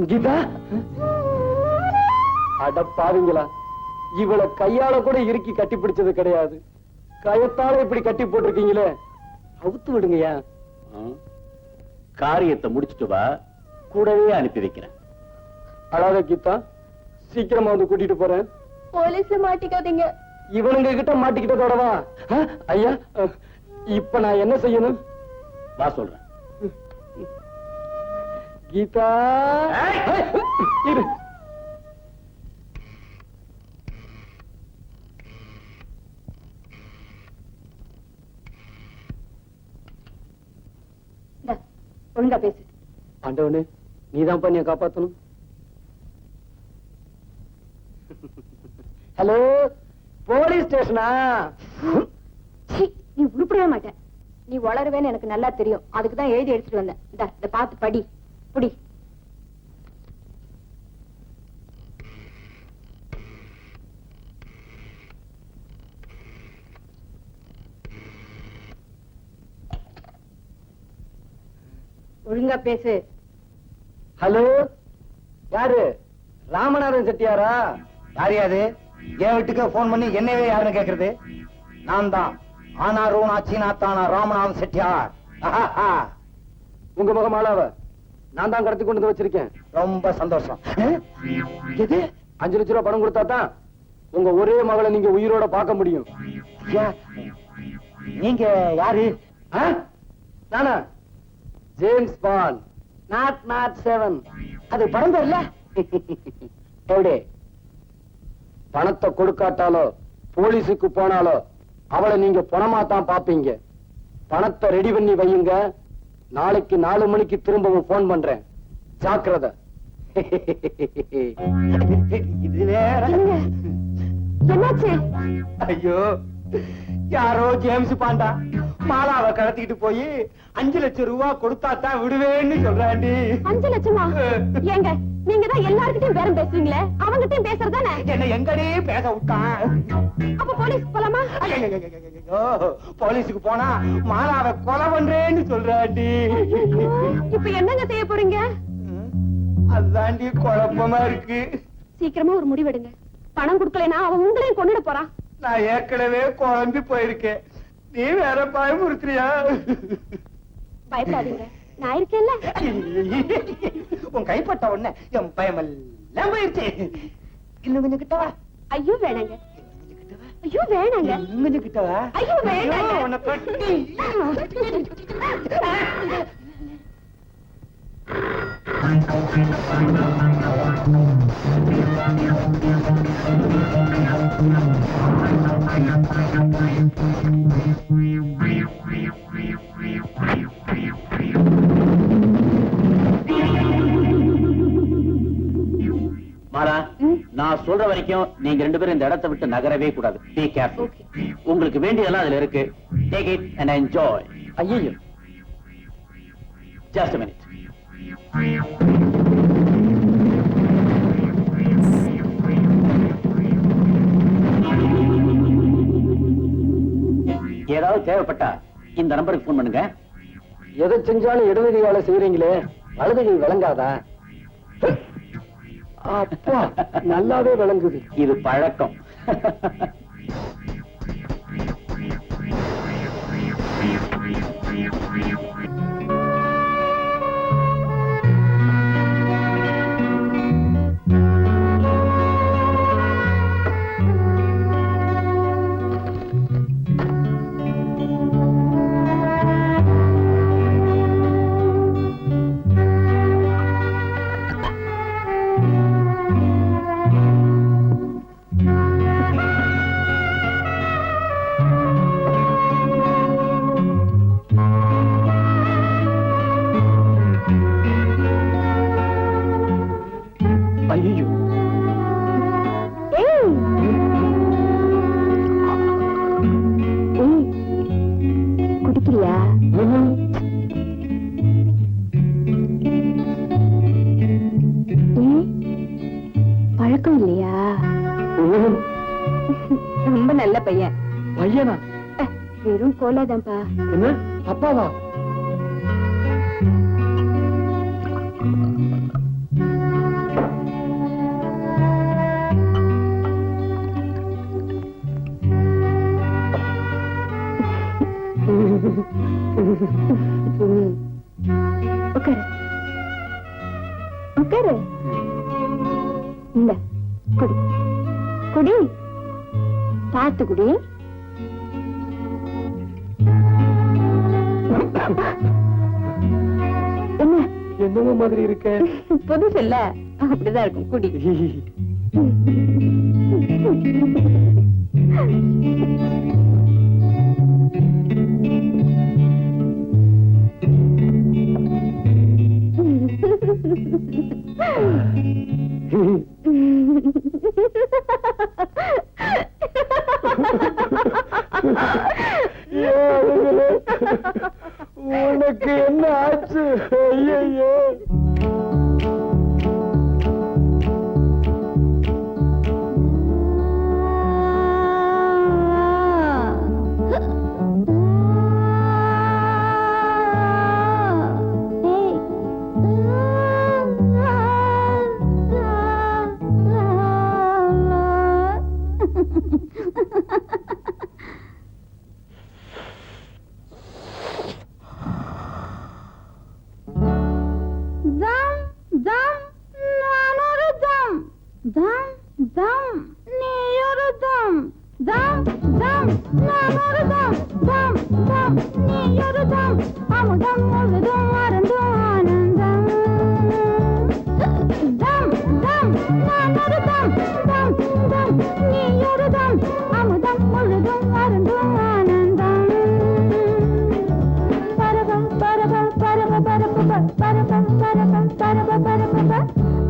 கீதா, அட பாவிங்களா, இவளை கையால கூட இறுக்கி கட்டி பிடிச்சது கிடையாது, கயத்தால இப்படி கட்டி போட்டிருக்கீங்களே, அவுத்து விடுங்கயா. காரியத்தை முடிச்சுட்டு வா, கூடவே அனுப்பி வைக்கிறேன். அழாத கீதா, சீக்கிரமா வந்து கூட்டிட்டு போறேன். போலீஸ்ல மாட்டிக்காதீங்க. இவனுங்க கிட்ட மாட்டிக்கிட்டதோடவா? ஐயா, இப்ப நான் என்ன செய்யணும்? வா சொல்றேன். கீதா, இரு. ஒழுங்கா பேசு. ஆண்டவனே, நீதான் பண்ணிய காப்பாத்தணும். ஹலோ, போலீஸ் ஸ்டேஷனா? நீ உருப்படவே மாட்ட. நீ வளருவேன்னு எனக்கு நல்லா தெரியும், அதுக்குதான் எழுதி எடுத்துட்டு வந்தேன். இத பார்த்து படி, புடி. ஒழுங்கா பேசு. ஹலோ, யாரு? ராமநாதன் செட்டியாரா? யாரையாது? என் வீட்டுக்கு போன் பண்ணி என்னவே யாருன்னு கேக்குறது? நான் தான் ஆனாரூனா சீனாத்தானா ராமநாதன் செட்டியார். உங்க மகமாளாவ நான் தான் கடத்தி கொண்டு வந்து வச்சிருக்கேன். ரொம்ப சந்தோஷம். எது? 5 லட்சம் ரூபாய் பணம் கொடுத்தா தான் உங்க ஒரே மகளை நீங்க உயிரோட பார்க்க முடியும். நீங்க யாரு? நானா? James bond, 007. அது படம் தெரியல. எப்படி? பணத்தை கொடுக்காட்டாலோ போலீஸுக்கு போனாலோ அவளை நீங்க பணமா தான் பாப்பீங்க. பணத்தை ரெடி பண்ணி வையுங்க, நாளைக்கு 4 மணிக்கு திரும்பவும் போன் பண்றேன். ஜாக்கிரதை. இது வேற. என்னாச்சு? ஐயோ, யாரோ ஜேம்ஸ் பாண்டா மாலாவை கடத்திட்டு போய் 5 லட்சம் ரூபாய் கொடுத்தா தான் விடுவேன்னு சொல்றாண்டி. 5 லட்சமா? ஏங்க, நீங்க தான் எல்லார்கிட்டயும் பேரம் பேசுவீங்களே, அவங்கிட்டயும் பேசுறதானே? என்ன எங்கடி பேச விட்டான்? அப்ப போலீஸ் போலாமா? ஐயோ, போலீஸுக்கு போனா மாலாவை கொலை பண்றேன்னு சொல்றாண்டி. இப்ப என்னங்க செய்ய போறீங்க? அதுதாண்டி குழப்பமா இருக்கு. சீக்கிரமா ஒரு முடிவெடுங்க. பணம் கொடுக்கலனா அவன் உங்களையும் கொன்னுட போறான். நான் ஏற்கனவே குழம்பி போயிருக்கேன், நீ வேற பயமுறுத்துறியா? பயப்படாதீங்க, நான் இருக்கேன்ல. உன் கைப்பட்ட உடனே என் பயமெல்லாம் போயிருச்சு. இன்னும் கொஞ்சம் கிட்டவா? ஐயோ வேணாங்க. ஐயோ வேணாங்க. இன்னும் கொஞ்சம் கிட்டவா? ஐயோ வேணாங்க. உன்னை கட்டி. மாலா, நான் சொல்ற வரைக்கும் நீங்க 2 பேரும் இந்த இடத்தை விட்டு நகரவே கூடாது. Be careful. உங்களுக்கு வேண்டியதெல்லாம் அதுல இருக்கு. Take it and enjoy. ஐயோ, Just a minute. ஏதாவது தேவைப்பட்டா இந்த நம்பருக்கு போன் பண்ணுங்க. எதை செஞ்சாலும் இடதுகையால செய்யறீங்களே, வலதுகை விளங்காதா? அப்பா, நல்லாவே விளங்குது. இது பழக்கம். ஐயோ, ஏய் ஏய், குடிக்கிறியா? ஏய், பழக்கம் இல்லையா? ரொம்ப நல்ல பையன். பையனா? வெறும் கோலாதான்ப்பா. என்ன அப்பாவா? உட்காரு உட்காரு. இந்த குடி குடி, பார்த்து குடி. என்ன என்னமோ மாதிரி இருக்க. புதுசு இல்ல, அப்படிதான் இருக்கும். குடி. உனக்கு என்ன ஆச்சு? ஐயோ,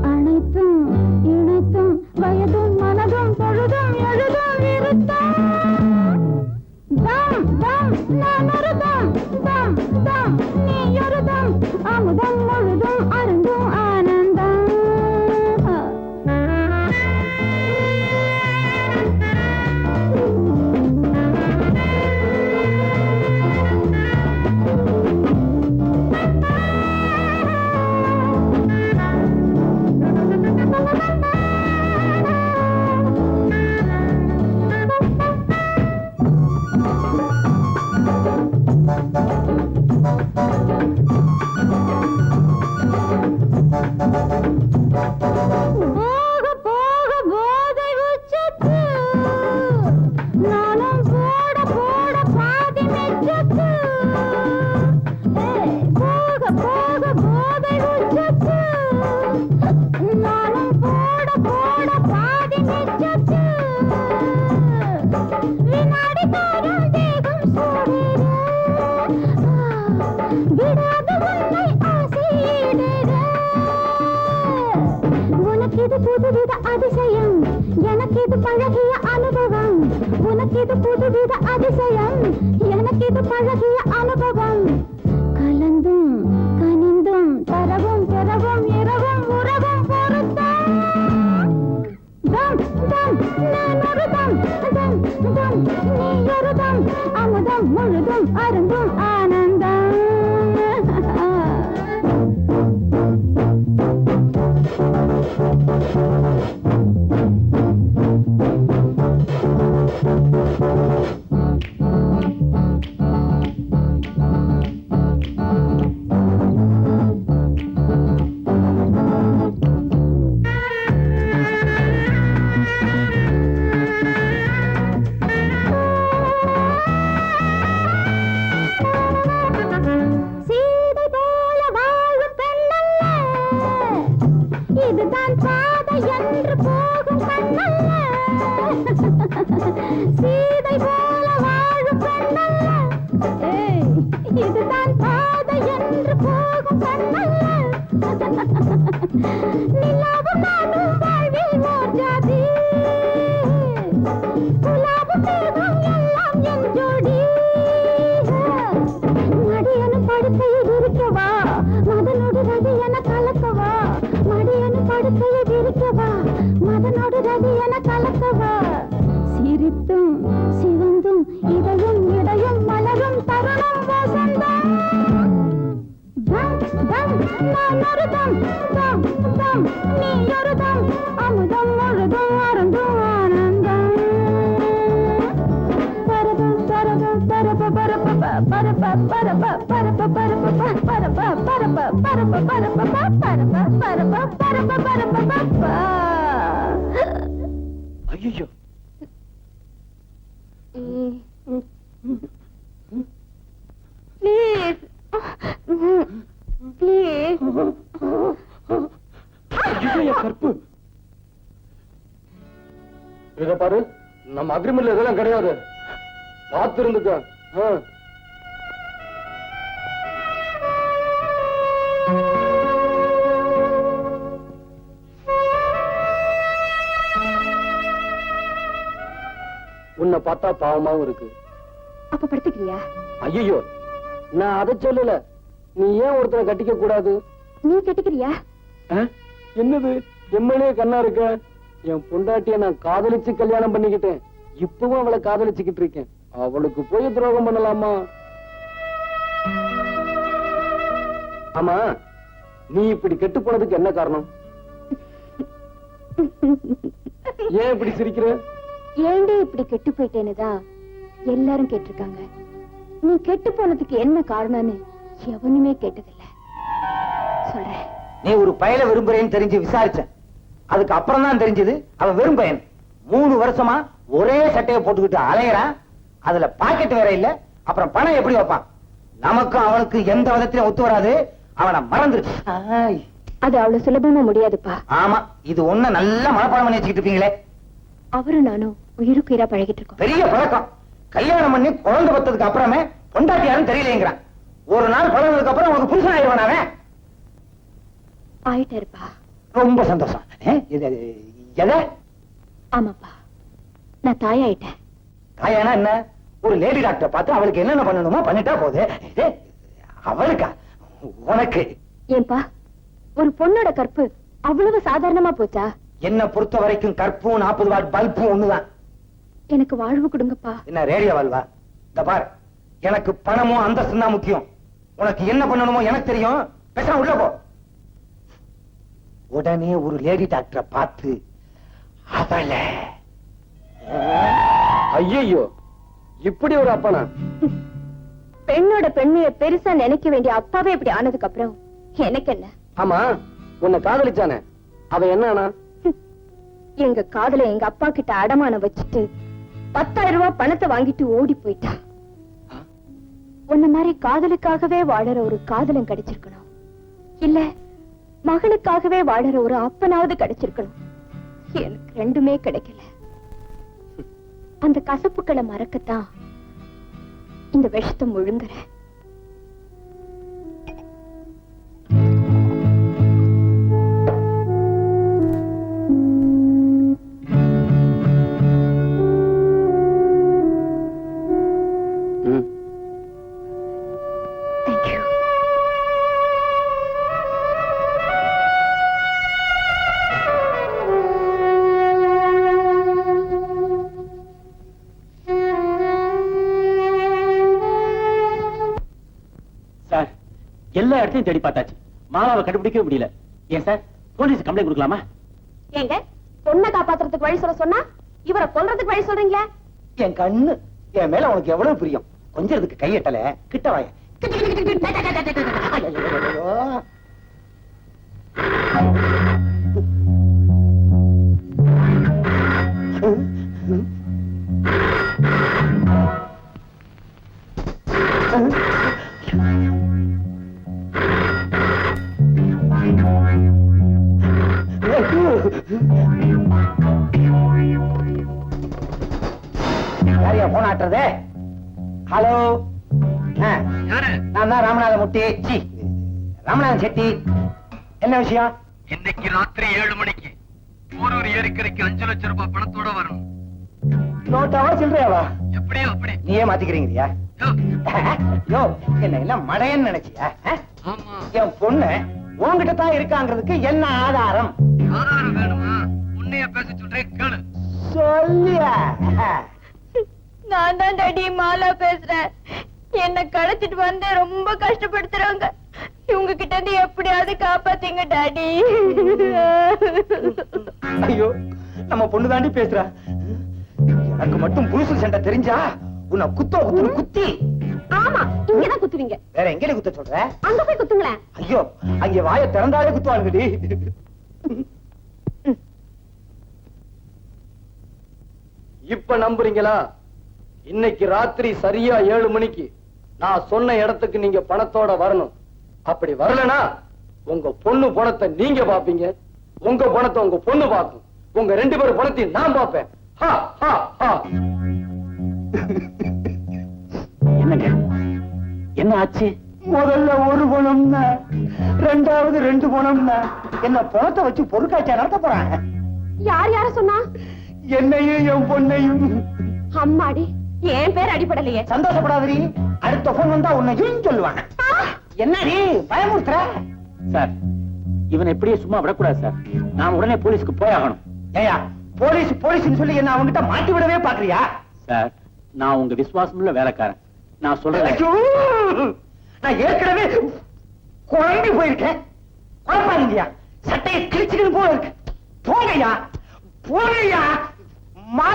அனைத்தும் இணைத்தும் வயதும் மனதும் பொழுதும் எழுதும் இருத்தம். தம் தம் நான் ஒரு தம், தம் தம் நீ ஒரு தம், அமுதம் முழுதும் அருந்தும் ஆனந்தம். புதுவித அதிசயம், எனக்கு இது பழகிய அனுபவம். உனக்கு இது புதுவித அதிசயம், எனக்கு இது பழகிய அனுபவம். கலந்தும் கனிந்தும் தரவும் பெறவும் இரவும் உறவும் பொருத்தம். தம் தம் நான் ஒரு தம், தம் தம் நீ ஒரு தம், அமுதம் முழுதும் அருந்தும் ஆனந்தம். நான் ஒரு தம் தம் தம் நீ ஒரு தம் அமுதம் முழுதும் அருந்தும் ஆனந்தம் பரப பரப பரப பரப பரப பரப பரப பரப பரப பரப பரப பரப பரப பரப பரப. ஐயோ Please. Please. ஐயோ கற்பு. இத பாரு, நம்ம அக்ரிமெண்ட்ல இதெல்லாம் கிடையாது. பார்த்து இருந்துக்க. உன்னை பார்த்தா பாவமாவும் இருக்கு. அப்ப படுத்துக்கிறியா? ஐயோ, நான் அதை சொல்லல. நீ ஏன் ஒருத்தரை கட்டிக்க கூடாது? நீ கட்டிக்கிறியா? என்னது எம்எல்ஏ கண்ணா இருக்க? என் பொண்டாட்டிய நான் காதலிச்சு கல்யாணம் பண்ணிக்கிட்டேன். இப்பவும் அவளை காதலிச்சுக்கிட்டு இருக்கேன். அவளுக்கு போய் துரோகம் பண்ணலாமா? ஆமா, நீ இப்படி கெட்டு போனதுக்கு என்ன காரணம்? ஏன் இப்படி சிரிக்கிற? ஏண்டே இப்படி கெட்டு போயிட்டேன்னுதான் எல்லாரும் கேட்டிருக்காங்க. நீ கெட்டு போனதுக்கு என்ன காரணம்னு எவனுமே கேட்டதில்ல. சொல்றேன். நீ ஒரு பயல விரும்புறேன்னு தெரிஞ்சு விசாரிச்சேன். அதுக்கு அப்புறம் தான் தெரிஞ்சது அவன் வெறும் பையன். 3 வருஷமா ஒரே சட்டையை போட்டுக்கிட்டு அலையறான். அதுல பாக்கெட் வேற இல்ல. அப்புறம் பணம் எப்படி வைப்பான்? நமக்கும் அவனுக்கு எந்த விதத்திலும் ஒத்து வராது. அவனை மறந்துருச்சு. அது அவ்வளவு சுலபமா முடியாதுப்பா. ஆமா, இது ஒண்ணு நல்ல மனப்பாடம் பண்ணி வச்சுக்கிட்டு இருப்பீங்களே. அவரும் நானும் உயிருக்கு உயிரா பழகிட்டு இருக்கோம். பெரிய பழக்கம். கல்யாணம் பண்ணி குழந்தை பத்ததுக்கு அப்புறமே பொண்டாட்டியாரும் தெரியலேங்கிறான். ஒரு நாள் பழகினதுக்கு அப்புறம் உனக்கு புருஷன் ஆயிடுவான். அவன் ஆயிட்டாருப்பா. ரொம்ப சந்தோஷம். எதை? ஆமாப்பா, நான் தாயாயிட்டேன். தாயானா என்ன? ஒரு லேடி டாக்டர் பார்த்து அவளுக்கு என்னென்ன பண்ணணுமோ பண்ணிட்டா போகுது. அவளுக்கா? உனக்கு? ஏன்பா, ஒரு பொண்ணோட கற்பு அவ்வளவு சாதாரணமா போச்சா? என்ன பொறுத்த வரைக்கும் கற்பும் 40 வாட் பல்பும் ஒண்ணுதான். எனக்கு வாழ்வு கொடுங்கப்பா. என்ன ரேடியோ வாழ்வா? இந்த பார், எனக்கு பணமும் அந்தஸ்தும் தான் முக்கியம். உனக்கு என்ன பண்ணணுமோ எனக்கு தெரியும். பேசாம உள்ள போ. உடனே ஒரு லேடி டாக்டரை பார்த்து அவளை. ஐயோ, இப்படி ஒரு அப்பனா? பெண்ணோட பெண்மைய பெருசா நினைக்க வேண்டிய அப்பாவே இப்படி ஆனதுக்கு அப்புறம் எனக்கு என்ன? ஆமா, உன்னை காதலிச்சானே, அவ என்ன? எங்க காதல எங்க அப்பா கிட்ட அடமான வச்சுட்டு 10,000 ரூபாய் பணத்தை வாங்கிட்டு ஓடி போயிட்டா. உன்ன மாதிரி காதலுக்காகவே வாழற ஒரு காதலன் கிடைச்சிருக்கணும். இல்ல மகளுக்காகவே வாழற ஒரு அப்பனாவது கிடைச்சிருக்கணும். எனக்கு ரெண்டுமே கிடைக்கல. அந்த கசப்புக்களை மறக்கத்தான் இந்த விஷத்தை முழுங்குறேன். எல்லா இடத்தையும் தேடி பார்த்தாச்சு. மாலாவை கண்டுபிடிக்கவே முடியல. ஏன் சார், போலீஸ் கம்ப்ளைண்ட் கொடுக்கலாமா? ஏங்க, பொண்ணை காப்பாத்துறதுக்கு வழி சொல்ல சொன்னா இவரை கொல்றதுக்கு வழி சொல்றீங்க? என் கண்ணு, என் மேல உனக்கு எவ்வளவு பிரியம். கொஞ்சம் இதுக்கு கையட்டல. கிட்ட வாய. யாரையா போன் ஆட்டுறது? ஹலோ, நான் தான் ராமநாத முட்டி. ராமநாதன் செட்டி. என்ன விஷயம்? இன்னைக்கு ராத்திரி 7 மணிக்கு போரூர் ஏரிக்கரைக்கு 5 லட்சம் ரூபாய் பணத்தோட வரணும். நோட்டாவா சில்லறையாவா? எப்படியோ அப்படி. நீயே மாத்திக்கிறீங்கயா? யோ, என்ன எல்லாம் மடையன்னு நினைச்சியா? ஆமா, என் பொண்ணு உன்கிட்ட தான் இருக்காங்கிறதுக்கு என்ன ஆதாரம்? ஆதாரம் வேணுமா? உன்னைய பேச சொல்றேன், கேளு. சொல்லியா? நான் தான் டாடி மாலா பேசுறேன். என்ன கடத்திட்டு வந்து ரொம்ப கஷ்டப்படுத்துறாங்க. இவங்க கிட்ட இருந்து எப்படியாவது காப்பாத்தீங்க டாடி. ஐயோ நம்ம பொண்ணு தாண்டி பேசுறா. எனக்கு மட்டும் புதுசு சண்டை தெரிஞ்சா உன்னை குத்துன்னு குத்தி. ஆமா, இங்கதான் குத்துவீங்க. வேற எங்கடி குத்த சொல்ற? அங்க போய் குத்துங்களேன். ஐயோ அங்க வாயை திறந்தாலே குத்துவாங்கடி. இப்ப நம்புறீங்களா? இன்னைக்கு ராத்திரி சரியா 7 மணிக்கு நான் சொன்ன இடத்துக்கு நீங்க பணத்தோட வரணும். அப்படி வரலனா உங்க பொண்ணு பணத்தை நீங்க பாப்பீங்க, உங்க பணத்தை உங்க பொண்ணு பாக்கும். உங்க 2 பேரும் பணத்தையும் நான் பாப்பேன். ஹா, ஹா, ஹா. என்னங்க என்ன ஆச்சு? முதல்ல ஒரு பணம்னா, ரெண்டாவது 2 பணம்னா, என்ன பணத்தை வச்சு பொருட்காட்சியா நடத்த போறாங்க. யார் யார சொன்னா? என்னையும் என் பொண்ணையும். அம்மாடி, என் பேர் அடிபடலையே. சந்தோஷப்படாதீ, அடுத்த போன் வந்தா உன்னை சொல்லுவாங்க. என்னடி பயமுறுத்துற? சார் இவன் எப்படியே சும்மா விடக்கூடாது சார். நாம உடனே போலீஸ்க்கு போய் ஆகணும். ஏயா போலீஸ் போலீஸ்னு சொல்லி என்ன அவங்கிட்ட மாட்டி விடவே பாக்குறியா? சார் நான் உங்க விசுவாசமுள்ள வேலைக்காரன். நான் சொல்றேன். ஐயோ, நான் ஏற்கனவே குழம்பி போயிருக்கேன். குழப்பாதீங்கயா, சட்டையை கிழிச்சுக்கிட்டு போல இருக்கு. போங்கய்யா போங்கய்யா. அம்மா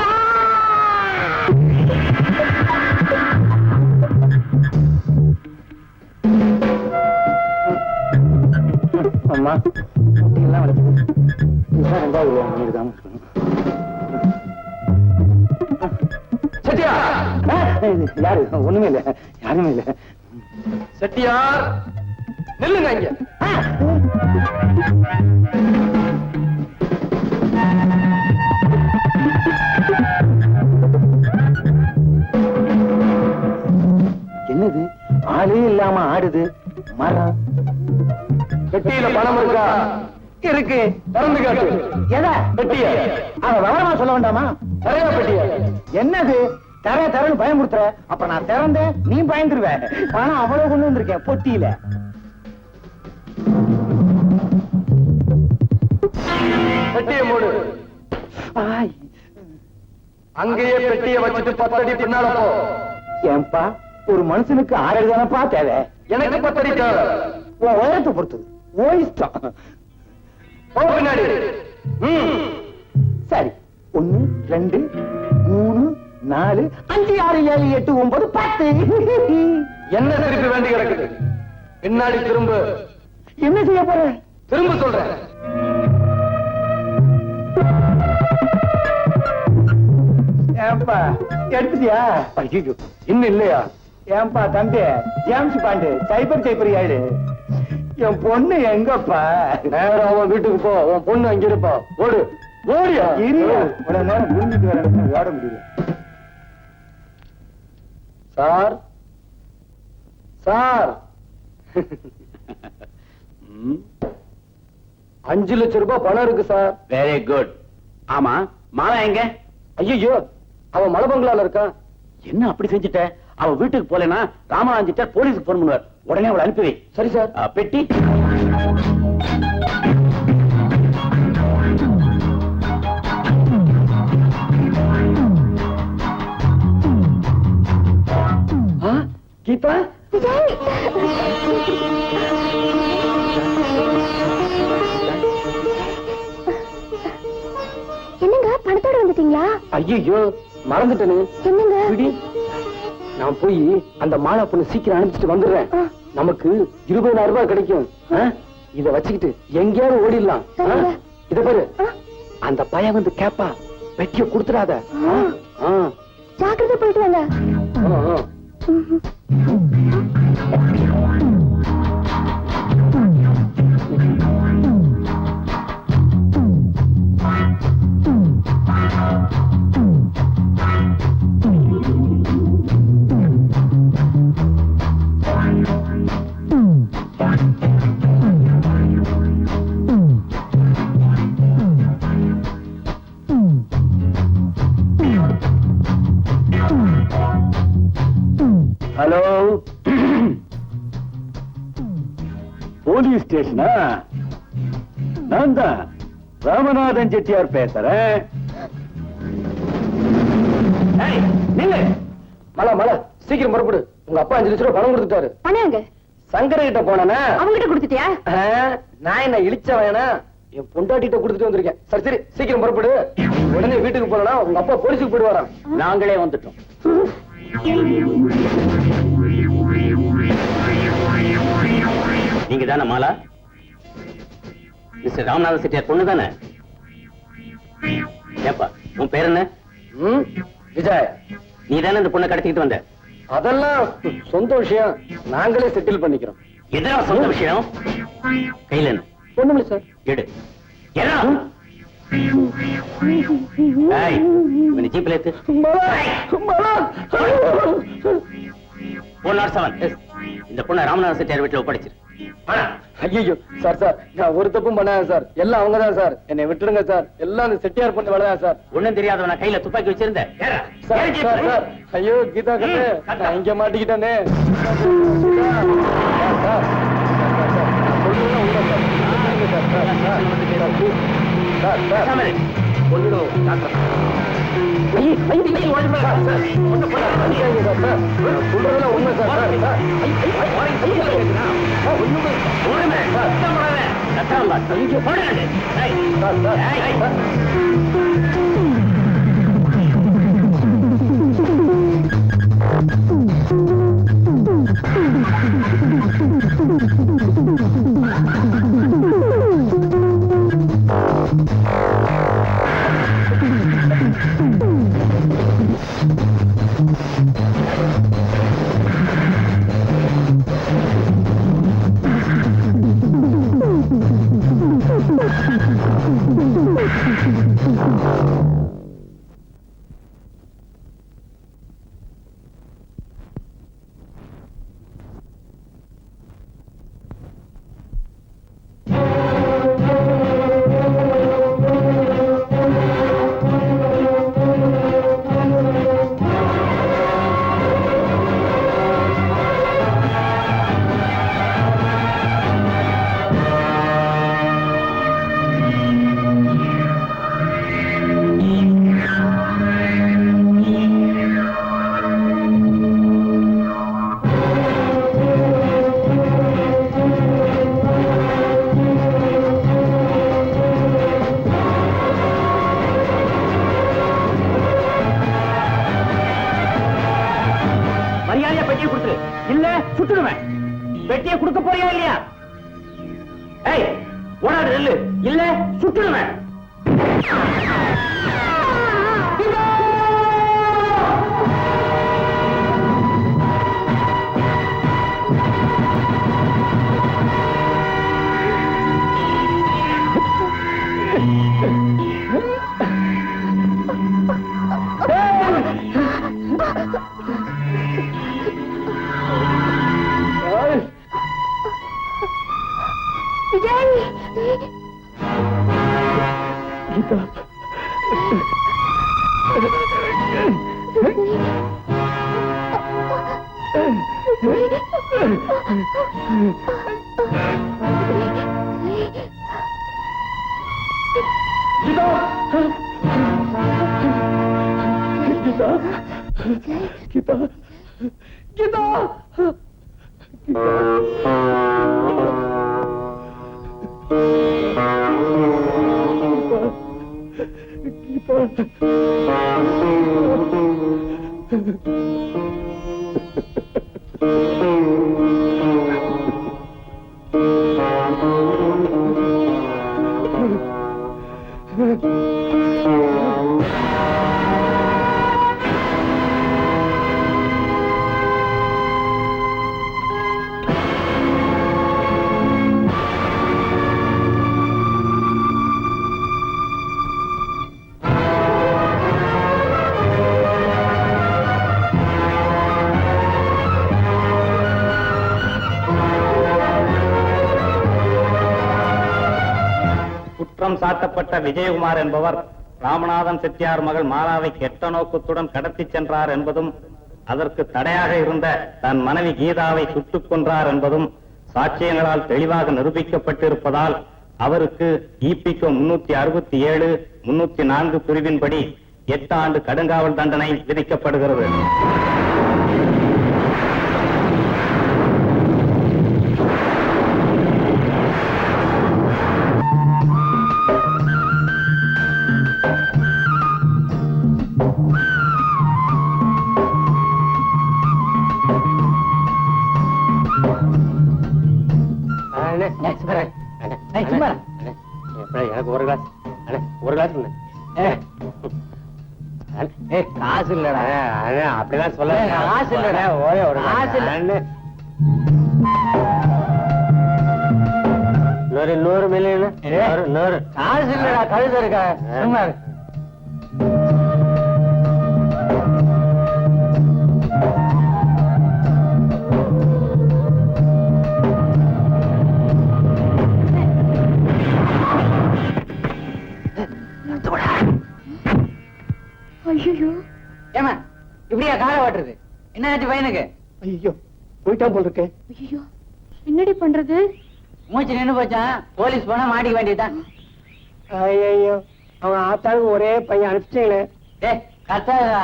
எல்லாம் யாரு? ஒண்ணுமே இல்ல, யாருமே இல்ல. செட்டியார் நில்லுங்க இங்க. என்னது ஆளே இல்லாம ஆடுது மரம்? பெட்டியில பணம் இருக்கா? இருக்கு. திறந்து காட்டு. எதை? பெட்டிய. அவ விவரமா சொல்ல வேண்டாமா? தரையா பெட்டிய. என்னது தரன்னு பயமுறுத்துற? அப்ப நான் திறந்தேன், நீ பயந்துருவ. பணம் அவ்வளவு கொண்டு வந்திருக்கேன் பொட்டியில. பெட்டிய மூடு. ஆய், அங்கேயே பெட்டிய வச்சுட்டு 10 அடி பின்னால போ. ஏன்பா ஒரு மனுஷனுக்கு 6 அடி தானப்பா தேவை? எனக்கு 10 அடி தேவை. உன் உயரத்தை பொறுத்தது, ஓ இஷ்டம். போ பின்னாடி. சரி, 1 2 3 4 5 6 7 8 9 10. என்ன திருப்பி வேண்டி கிடக்குது? பின்னாடி திரும்ப. என்ன செய்ய போற? திரும்ப சொல்றேன். ஏன்பா எடுத்துட்டியா? ஐயோ இன்னும் இல்லையா? ஏன்பா தம்பி, ஜேம்ஸ் பாண்டு சைபர் 7 என் பொண்ணு எங்கப்பா? நேரம் அவன் வீட்டுக்கு போ. உன் பொண்ணு அங்க இருப்பா. ஓடு ஓடியா. இரியா, இவ்வளவு நேரம் புரிஞ்சுட்டு வரேன், ஓட முடியல. சார் சார் 5 லட்சம் ரூபாய் பணம் இருக்கு சார். Very good. ஆமா மாலா எங்க? ஐயோ அவன் மலை பங்களால இருக்கா. என்ன அப்படி செஞ்சுட்ட? அவ வீட்டுக்கு போலனா ராமராஜிட்ட போலீஸ்க்கு போன் பண்ணுவார். உடனே அவளை அனுப்பி வை. சரி சார். பெட்டி கீதா என்னங்க பணத்தோட வந்துட்டீங்களா? ஐயோ மறந்துட்டேனே. என்னங்க? விடி, நான் போய் அந்த மாலா பொண்ணு சீக்கிரம் அனுப்பிச்சிட்டு வந்துடுறேன். நமக்கு 20,000 ரூபாய் கிடைக்கும். இத வச்சுக்கிட்டு எங்கேயாவது ஓடிடலாம். இத பாரு, அந்த பையன் வந்து கேப்பா, வெட்டிய கொடுத்துடாத. ஜாக்கிரதை போயிட்டு வாங்க. ஹலோ, போலீஸ் ஸ்டேஷனா? நான் தான் ராமநாதன் செட்டியார் பேசுறேன். மலா மலா சீக்கிரம் புறப்படு. உங்க அப்பா 5 லட்சம் ரூபாய் பணம் கொடுத்துட்டாரு. பணங்க சங்கர கிட்ட போனா அவங்கிட்ட கொடுத்துட்டியா? நான் என்ன இழிச்ச வேணா என் பொண்டாட்டிட்ட கொடுத்துட்டு வந்திருக்கேன். சரி சரி சீக்கிரம் புறப்படு. உடனே வீட்டுக்கு போனா உங்க அப்பா போலீஸுக்கு போயிடுவாராம். நாங்களே வந்துட்டோம். நீங்க தானே மாலா? மிஸ்டர் ராமநாத செட்டியார் பொண்ணு தானே? ஏப்பா உன் பேர் என்ன? விஜய். நீ தானே இந்த பொண்ணை கடத்திக்கிட்டு வந்த? அதெல்லாம் சொந்த விஷயம், நாங்களே செட்டில் பண்ணிக்கிறோம். எதனா சொந்த விஷயம்? கையில என்ன? ஒண்ணுமில்ல சார். எடு. எடா. ஏய், இவனை ஜீப்ல ஏத்து. 407. இந்த பொண்ணை ராமநாத செட்டியார் வீட்டுல ஒப்படைச்சிரு. ஐயோ சார் சார், நான் ஒரு தப்பும் பண்ணாத சார். எல்லாம் அவங்கதான் சார். என்னை விட்டுருங்க சார். எல்லாம் அந்த செட்டியார் பண்ண வேலைதான் சார். ஒண்ணும் தெரியாதவன கையில துப்பாக்கி வச்சிருந்த. சார் சார் சார், ஐயோ கீதா கண்ணு, நான் இங்க மாட்டிக்கிட்டேனே. பெட்டியை கொடுக்க போறியா இல்லையா? ஏய், ஓடாது நெல்லு. இல்ல சுட்டுடுவேன். சாட்டப்பட்ட விஜயகுமார் என்பவர் ராமநாதன் செட்டியார் மகள் மாலாவை கெட்ட நோக்கத்துடன் கடத்தி சென்றார் என்பதும், அதற்கு தடையாக இருந்த தன் மனைவி கீதாவை சுட்டுக் கொன்றார் என்பதும் சாட்சியங்களால் தெளிவாக நிரூபிக்கப்பட்டிருப்பதால் அவருக்கு ஈபிகோ 367, 304 பிரிவின்படி 8 ஆண்டு கடுங்காவல் தண்டனை விதிக்கப்படுகிறது. எனக்கு ஒரு கிளாஸ் ஒரு கிளாஸ் காசு இல்லடா. அப்படிதான் சொல்ல காசு இல்லடா. ஒரே ஒரு காசு இல்ல. 100 மில்லியன் 100 காசு இல்லடா. கழுத இருக்கா சும்மா இரு. ஐயோ ஏமா இப்படியா காரை ஓட்டுறது? என்ன ஆச்சு பையனுக்கு? ஐயோ போயிட்டான் போல் இருக்கே. ஐயோ என்னடி பண்றது? மூச்சு நின்னு போச்சான். போலீஸ் போனா மாட்டிக்க வேண்டியதுதான். ஐயோ அவன் ஆத்தாளுக்கு ஒரே பையன் அனுப்பிச்சிட்டீங்களே. டேய் கத்தாதடா.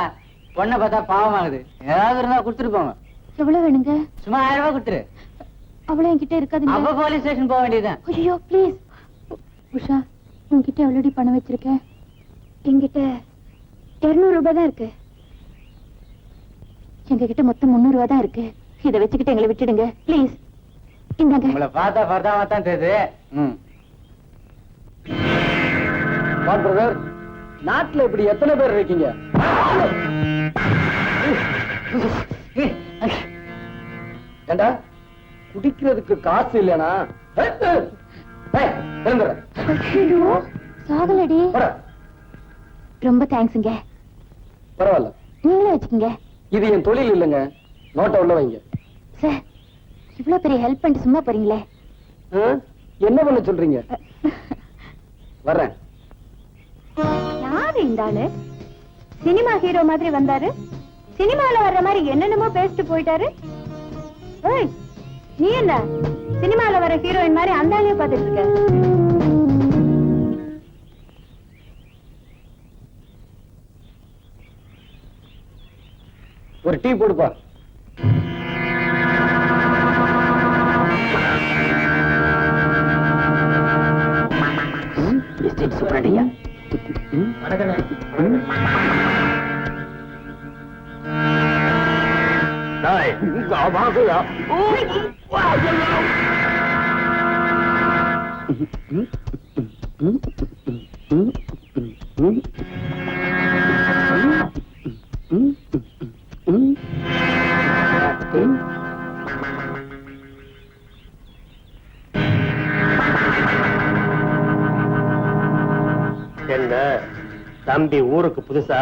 பொண்ணை பார்த்தா பாவமாகுது. ஏதாவது இருந்தா கொடுத்துட்டு போங்க. எவ்வளவு வேணுங்க? சும்மா 1000 ரூபாய் கொடுத்துரு. அவ்வளவு என்கிட்ட இருக்காதுங்க. அப்ப போலீஸ் ஸ்டேஷன் போக வேண்டியதுதான். ஐயோ ப்ளீஸ். உஷா உன்கிட்ட எவ்வளவு பணம் வச்சிருக்க? என்கிட்ட 200 ரூபாய் தான் இருக்கு. எங்க கிட்ட மொத்தம் 300 ரூபாய் தான் இருக்கு. இதை வச்சுக்கிட்டு எங்களை விட்டுடுங்க ப்ளீஸ். இந்தாங்க. உங்களை பார்த்தா பரதாமா தான் தெரியுது. பிரதர், நாட்டுல இப்படி எத்தனை பேர் இருக்கீங்க? ஏண்டா குடிக்கிறதுக்கு காசு இல்லனா? சாகலடி. ரொம்ப தேங்க்ஸ்ங்க. பரவாயில்ல, நீங்களே வச்சுக்கோங்க. இது என் தொழில் இல்லைங்க. நோட்டை உள்ள வைங்க. சார் இவ்வளவு பெரிய ஹெல்ப் பண்ணிட்டு சும்மா போறீங்களே. என்ன பண்ண சொல்றீங்க? வர்றேன். யாரு இந்த ஆளு? சினிமா ஹீரோ மாதிரி வந்தாரு. சினிமால வர்ற மாதிரி என்னென்னமோ பேசிட்டு போயிட்டாரு. ஏய், நீ என்ன சினிமால வர ஹீரோயின் மாதிரி அந்த ஆளையே பார்த்துட்டு இருக்க? ஒரு டீ போடுப்பா. சுப்ரடியா என்ன தம்பி ஊருக்கு புதுசா?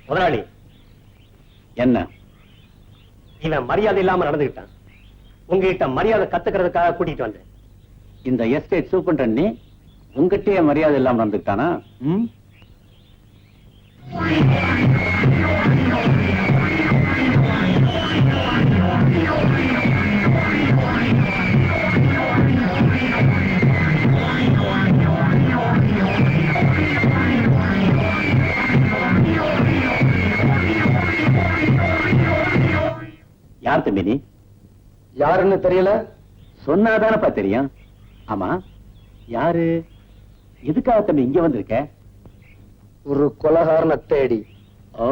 முதலாளி, என்ன இவன் மரியாதை இல்லாம நடந்துகிட்டான். உங்ககிட்ட மரியாதை கத்துக்கிறதுக்காக கூட்டிட்டு வந்தேன். இந்த எஸ்டேட் சூப்பரண்டன்ட் உங்ககிட்டயே மரியாதை இல்லாம நடந்துட்டானா? யார் தம்பி நீ? யாருன்னு தெரியல. சொன்னாதானப்பா தெரியும். ஆமா யாரு? எதுக்காக தம்பி இங்க வந்திருக்க? ஒரு கொலகாரனை தேடி. ஓ,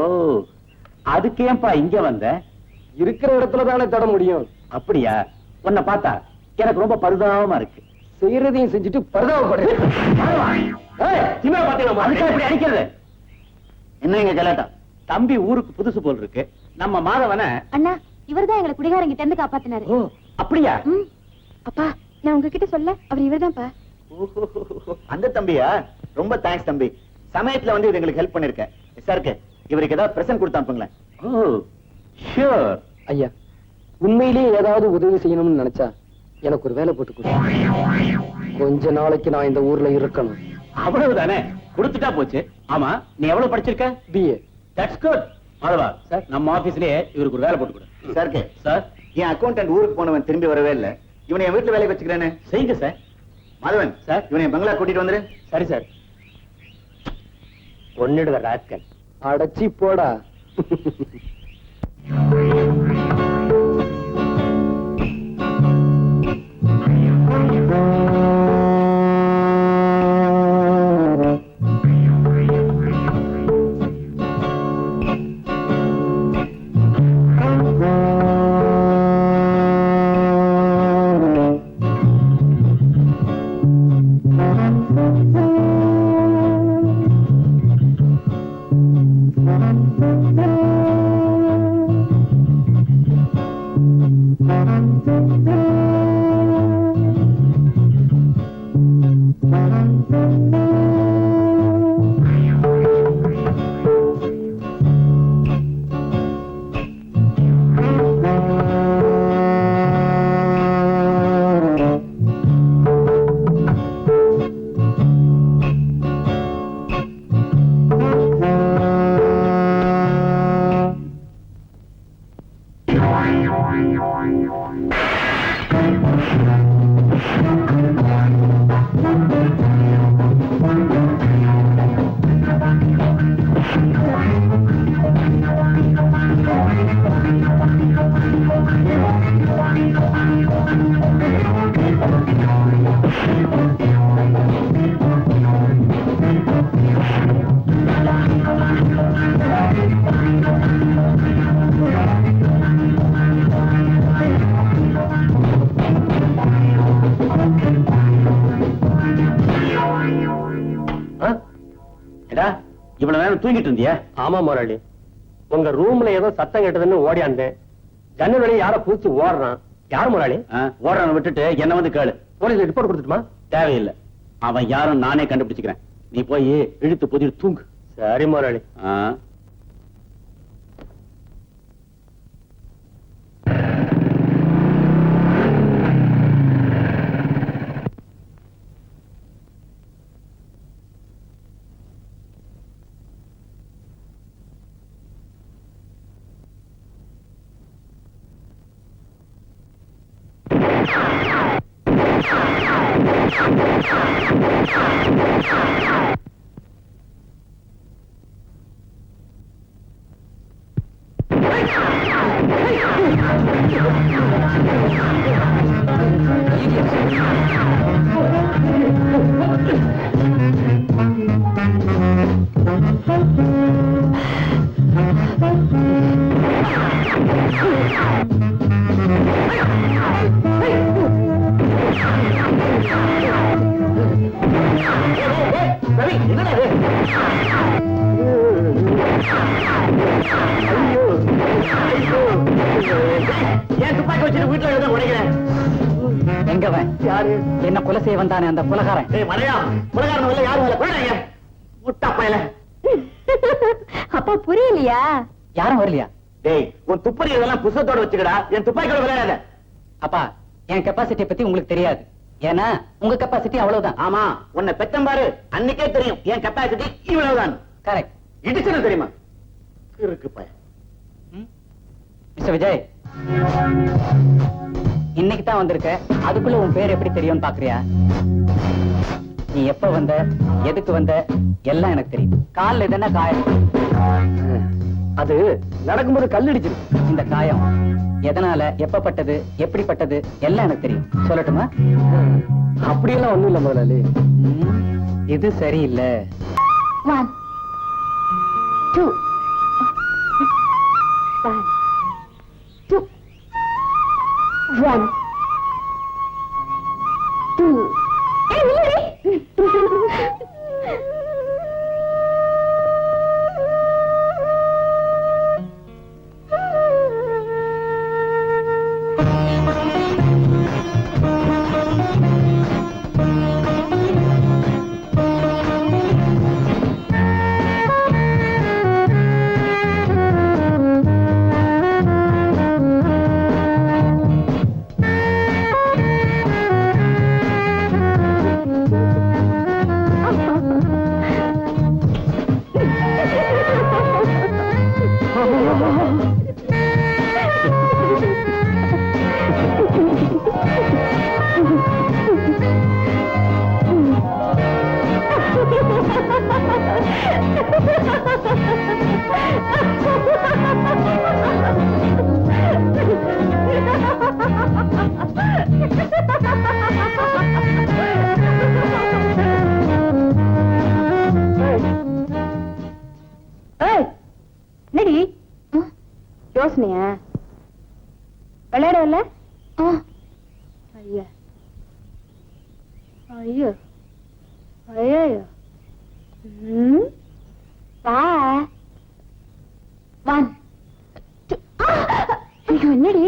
அதுக்கு ஏன்பா இங்க வந்த? இருக்கிற இடத்துல தானே தட முடியும். அப்படியா? உன்னை பார்த்தா எனக்கு ரொம்ப பரிதாபமா இருக்கு. செய்யறதையும் செஞ்சுட்டு பரிதாபப்படு. அதுக்காக இப்படி அடிக்கிறது என்ன? இங்க கலாட்டா. தம்பி ஊருக்கு புதுசு போல் இருக்கு. நம்ம மாதவன. அண்ணா, இவர்தான் எங்களை குடிகாரங்கிட்ட இருந்து காப்பாத்தினாரு. ஓ, அப்படியா? அப்பா, நான் உங்ககிட்ட சொல்ல அவர் இவர்தான்ப்பா. அந்த தம்பியா? ரொம்ப தேங்க்ஸ் தம்பி. சமயத்துல வந்து எங்களுக்கு ஹெல்ப் பண்ணிருக்க. சாருக்கு இவருக்கு ஏதாவது பிரசன்ட் கொடுத்து அனுப்புங்களேன். ஓ, ஷூர். ஐயா, உண்மையிலேயே ஏதாவது உதவி செய்யணும்னு நினைச்சா எனக்கு ஒரு வேலை போட்டு கொடு. கொஞ்ச நாளைக்கு நான் இந்த ஊர்ல இருக்கணும். அவ்வளவுதானே, கொடுத்துட்டா போச்சு. ஆமா, நீ எவ்வளவு படிச்சிருக்க? BA. That's good. Madhava sir, நம்ம ஆபீஸ்லயே இவருக்கு ஒரு வேலை போட்டு கொடு. சாருக்கு சார், என் அக்கௌண்டன்ட் ஊருக்கு போனவன் திரும்பி வரவே இல்ல. இவனை என் வீட்டுல வேலைக்கு வச்சுக்கிறேன்னு செய்யுங்க சார். மாதவன் சார், இவனை என் பங்களா கூட்டிட்டு வந்துரு. சரி சார். ஒன்னிடுவ ராஸ்கல். அடைச்சி போடா. இவ்வளவு நேரம் தூங்கிட்டு இருந்தியா? ஆமா முதலாளி, உங்க ரூம்ல ஏதோ சத்தம் கேட்டதுன்னு ஓடியாந்தேன். ஜன்னல் வழியா யார பூச்சி ஓடுறான். யார் முதலாளி? ஓடுறவனை விட்டுட்டு என்ன வந்து கேளு. போலீஸ் ரிப்போர்ட் கொடுத்துட்டுமா? தேவையில்லை, அவன் யாரும் நானே கண்டுபிடிச்சுக்கிறேன். நீ போய் இழுத்து பொதிட்டு தூங்கு. சரி முதலாளி. ஏன் துப்பாக்கி வச்சுட்டு வீட்டுல எழுத உடைக்கிறேன்? எங்கவன்? யாரு? என்ன கொலை செய்ய வந்தானே அந்த கொலைகாரன். மலையா கொலைகாரன் இல்ல, யாரும் இல்ல. போயிடாங்க முட்டா பயல. அப்பா புரியலையா? யாரும் வரலையா? டேய், உன் துப்பறி இதெல்லாம் புத்தகத்தோட வச்சுக்கடா. என் துப்பாக்கியோட விளையாடாத. அப்பா, என் கெப்பாசிட்டி பத்தி உங்களுக்கு தெரியாது. ஏன்னா உங்க கெப்பாசிட்டி அவ்வளவுதான். ஆமா, உன்னை பெத்தம்பாரு அன்னைக்கே தெரியும். என் கெப்பாசிட்டி இவ்வளவுதான். கரெக்ட். இடிச்சுன்னு தெரியுமா? இருக்கு பய. மிஸ்டர் விஜய், இன்னைக்கு தான் வந்திருக்க. அதுக்குள்ள உன் பேர் எப்படி தெரியும்னு பாக்குறியா? நீ எப்ப வந்த, எதுக்கு வந்த, எல்லாம் எனக்கு தெரியும். கால்ல எதுனா காயம். அது நடக்கும்போது கல்லடிச்சிருக்கு. இந்த காயம் எதனால, எப்பப்பட்டது, எப்படிப்பட்டது எல்லாம் எனக்கு தெரியும். சொல்லட்டுமா? அப்படியெல்லாம் ஒண்ணும் இல்ல முதலாளி. இது சரியில்லை. 1 2 1 2 1 2 என்னடி யோசனையா விளையாடல? ஐயா ஐயோ ஐயோ வா 1 2 ஐயோ என்னடி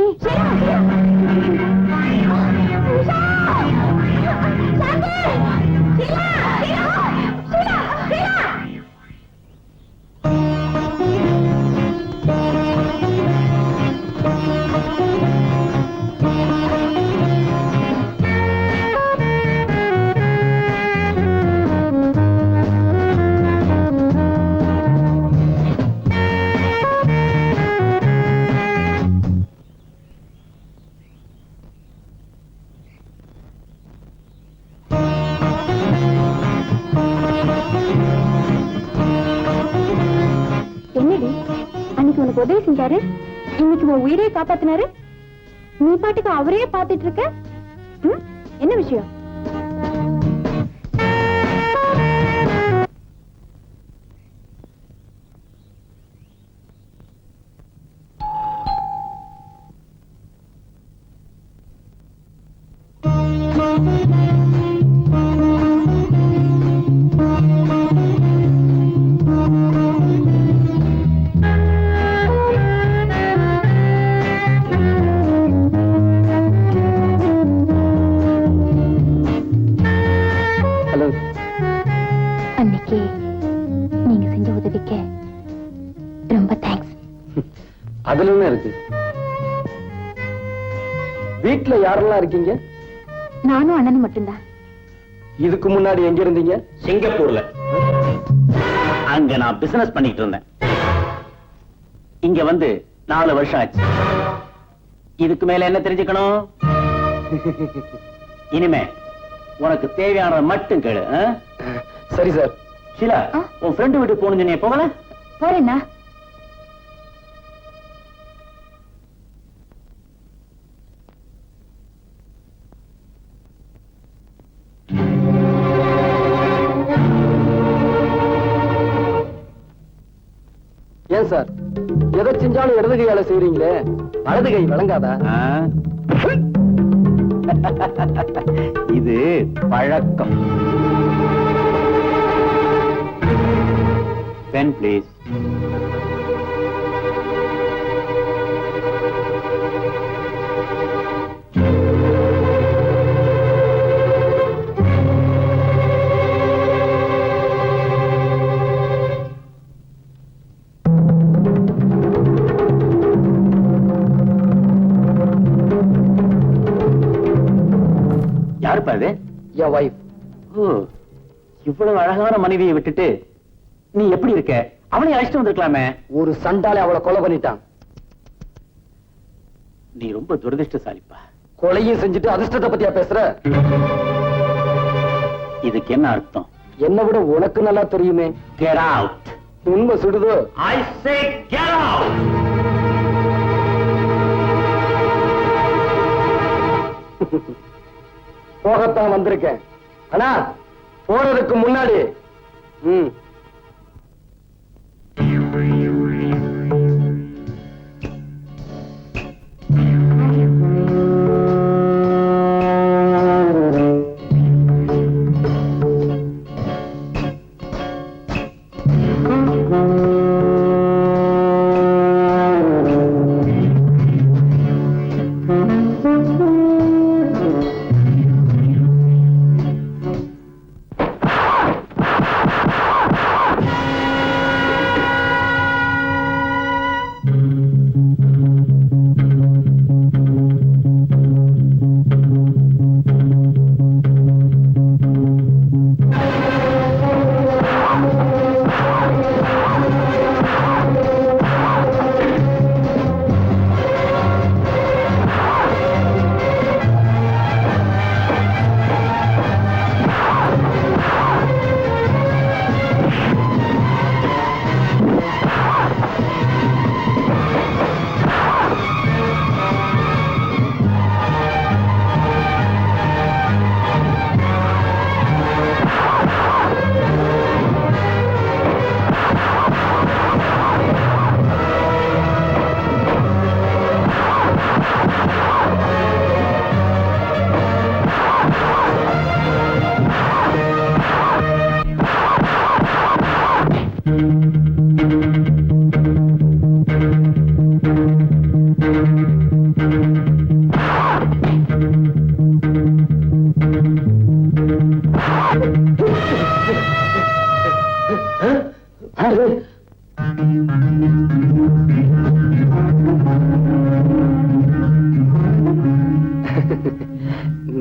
உதவி செஞ்சாரு, இன்னைக்கு உன் உயிரை காப்பாத்தினாரு. நீ பாட்டுக்கு அவரே பாத்துட்டு இருக்க. என்ன விஷயம்? அன்னைக்கு நீங்க செஞ்ச உதவிக்கு ரொம்ப தேங்க்ஸ். அதுல என்ன இருக்கு? வீட்டுல யாரெல்லாம் இருக்கீங்க? நானும் அண்ணனும் மட்டும்தான். இதுக்கு முன்னாடி எங்க இருந்தீங்க? சிங்கப்பூர்ல. அங்க நான் பிசினஸ் பண்ணிட்டு இருந்தேன். இங்க வந்து 4 வருஷம் ஆச்சு. இதுக்கு மேல என்ன தெரிஞ்சுக்கணும்? இனிமே உனக்கு தேவையானதை மட்டும் கேளு. சரி சார். ஷீலா, உன் ஃப்ரெண்டு வீட்டுக்கு போகணும் நீ போகல? போறேன்னா ஏன் சார் எதை செஞ்சாலும் இடது கையால செய்றீங்களே, வலது கை வழங்காதா? இது பழக்கம். Pen please. யாருப்பா இது? என் வைஃப். இவ்வளவு அழகான மனைவியை விட்டுட்டு நீ எப்படி இருக்க? அவனை அழைச்சிட்டு வந்திருக்கலாமே. ஒரு சண்டாளி அவளை கொலை பண்ணிட்டான். நீ ரொம்ப துரதிருஷ்டசாலிப்பா. கொலையும் செஞ்சுட்டு அதிர்ஷ்டத்தை பத்தியா பேசுற? இதுக்கு என்ன அர்த்தம்? என்னை விட உனக்கு நல்லா தெரியுமே. Get out. உண்மை சுடுதோ? I say get out. போகத்தான் வந்திருக்கேன். ஆனா போறதுக்கு முன்னாடி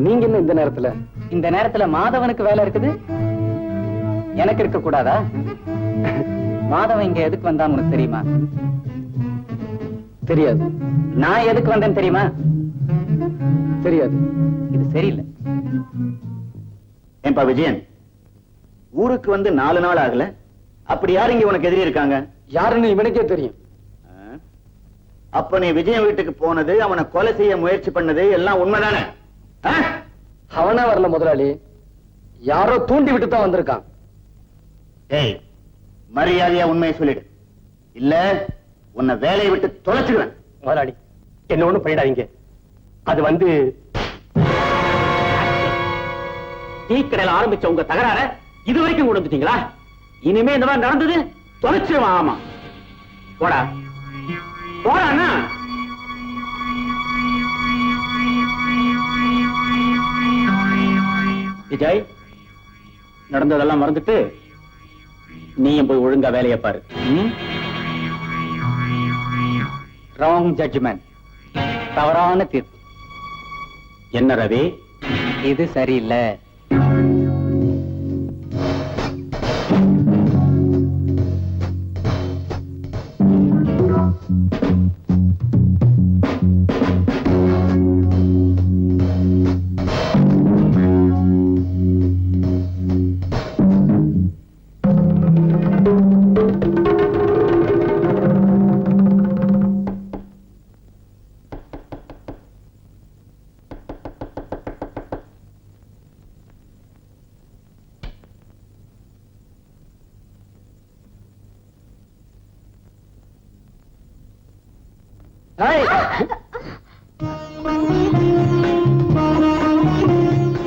நீங்க என்ன இந்த நேரத்துல மாதவனுக்கு வேலை இருக்குது, எனக்கு இருக்க கூடாதா? மாதவன் இங்க எதுக்கு வந்தான்னு உனக்கு தெரியுமா? தெரியாது. நான் எதுக்கு வந்தேன்னு தெரியுமா? தெரியாது. இது சரியில்லை. ஏன்பா விஜயன், ஊருக்கு வந்து 4 நாள் ஆகல, அப்படி யார் இங்க உனக்கு எதிரி இருக்காங்க? யாருன்னு இவனுக்கே தெரியும். அப்ப நீ விஜயன் வீட்டுக்கு போனது, அவனை கொலை செய்ய முயற்சி பண்ணது எல்லாம் உண்மைதானே? அவனா வரல முதலாளி, யாரோ தூண்டி விட்டு தான் வந்திருக்கான். ஏய், மரியாதையா உண்மையை சொல்லிடு, இல்ல உன்னை வேலையை விட்டு தொலைச்சிடுவேன். முதலாளி, என்ன ஒண்ணும் பண்ணிடாதீங்க. அது வந்து டீ கடையில் ஆரம்பிச்ச உங்க தகராற இது வரைக்கும் கொண்டு வந்துட்டீங்களா? இனிமே இந்த மாதிரி நடந்தது தொலைச்சிருவான். ஆமா, போடா போடா. விஜய், நடந்ததெல்லாம் மறந்துட்டு நீயும் போய் ஒழுங்கா வேலையை பாரு. ராங் ஜட்ஜ்மெண்ட், தவறான தீர்ப்பு. என்ன ரவி, இது சரியில்லை.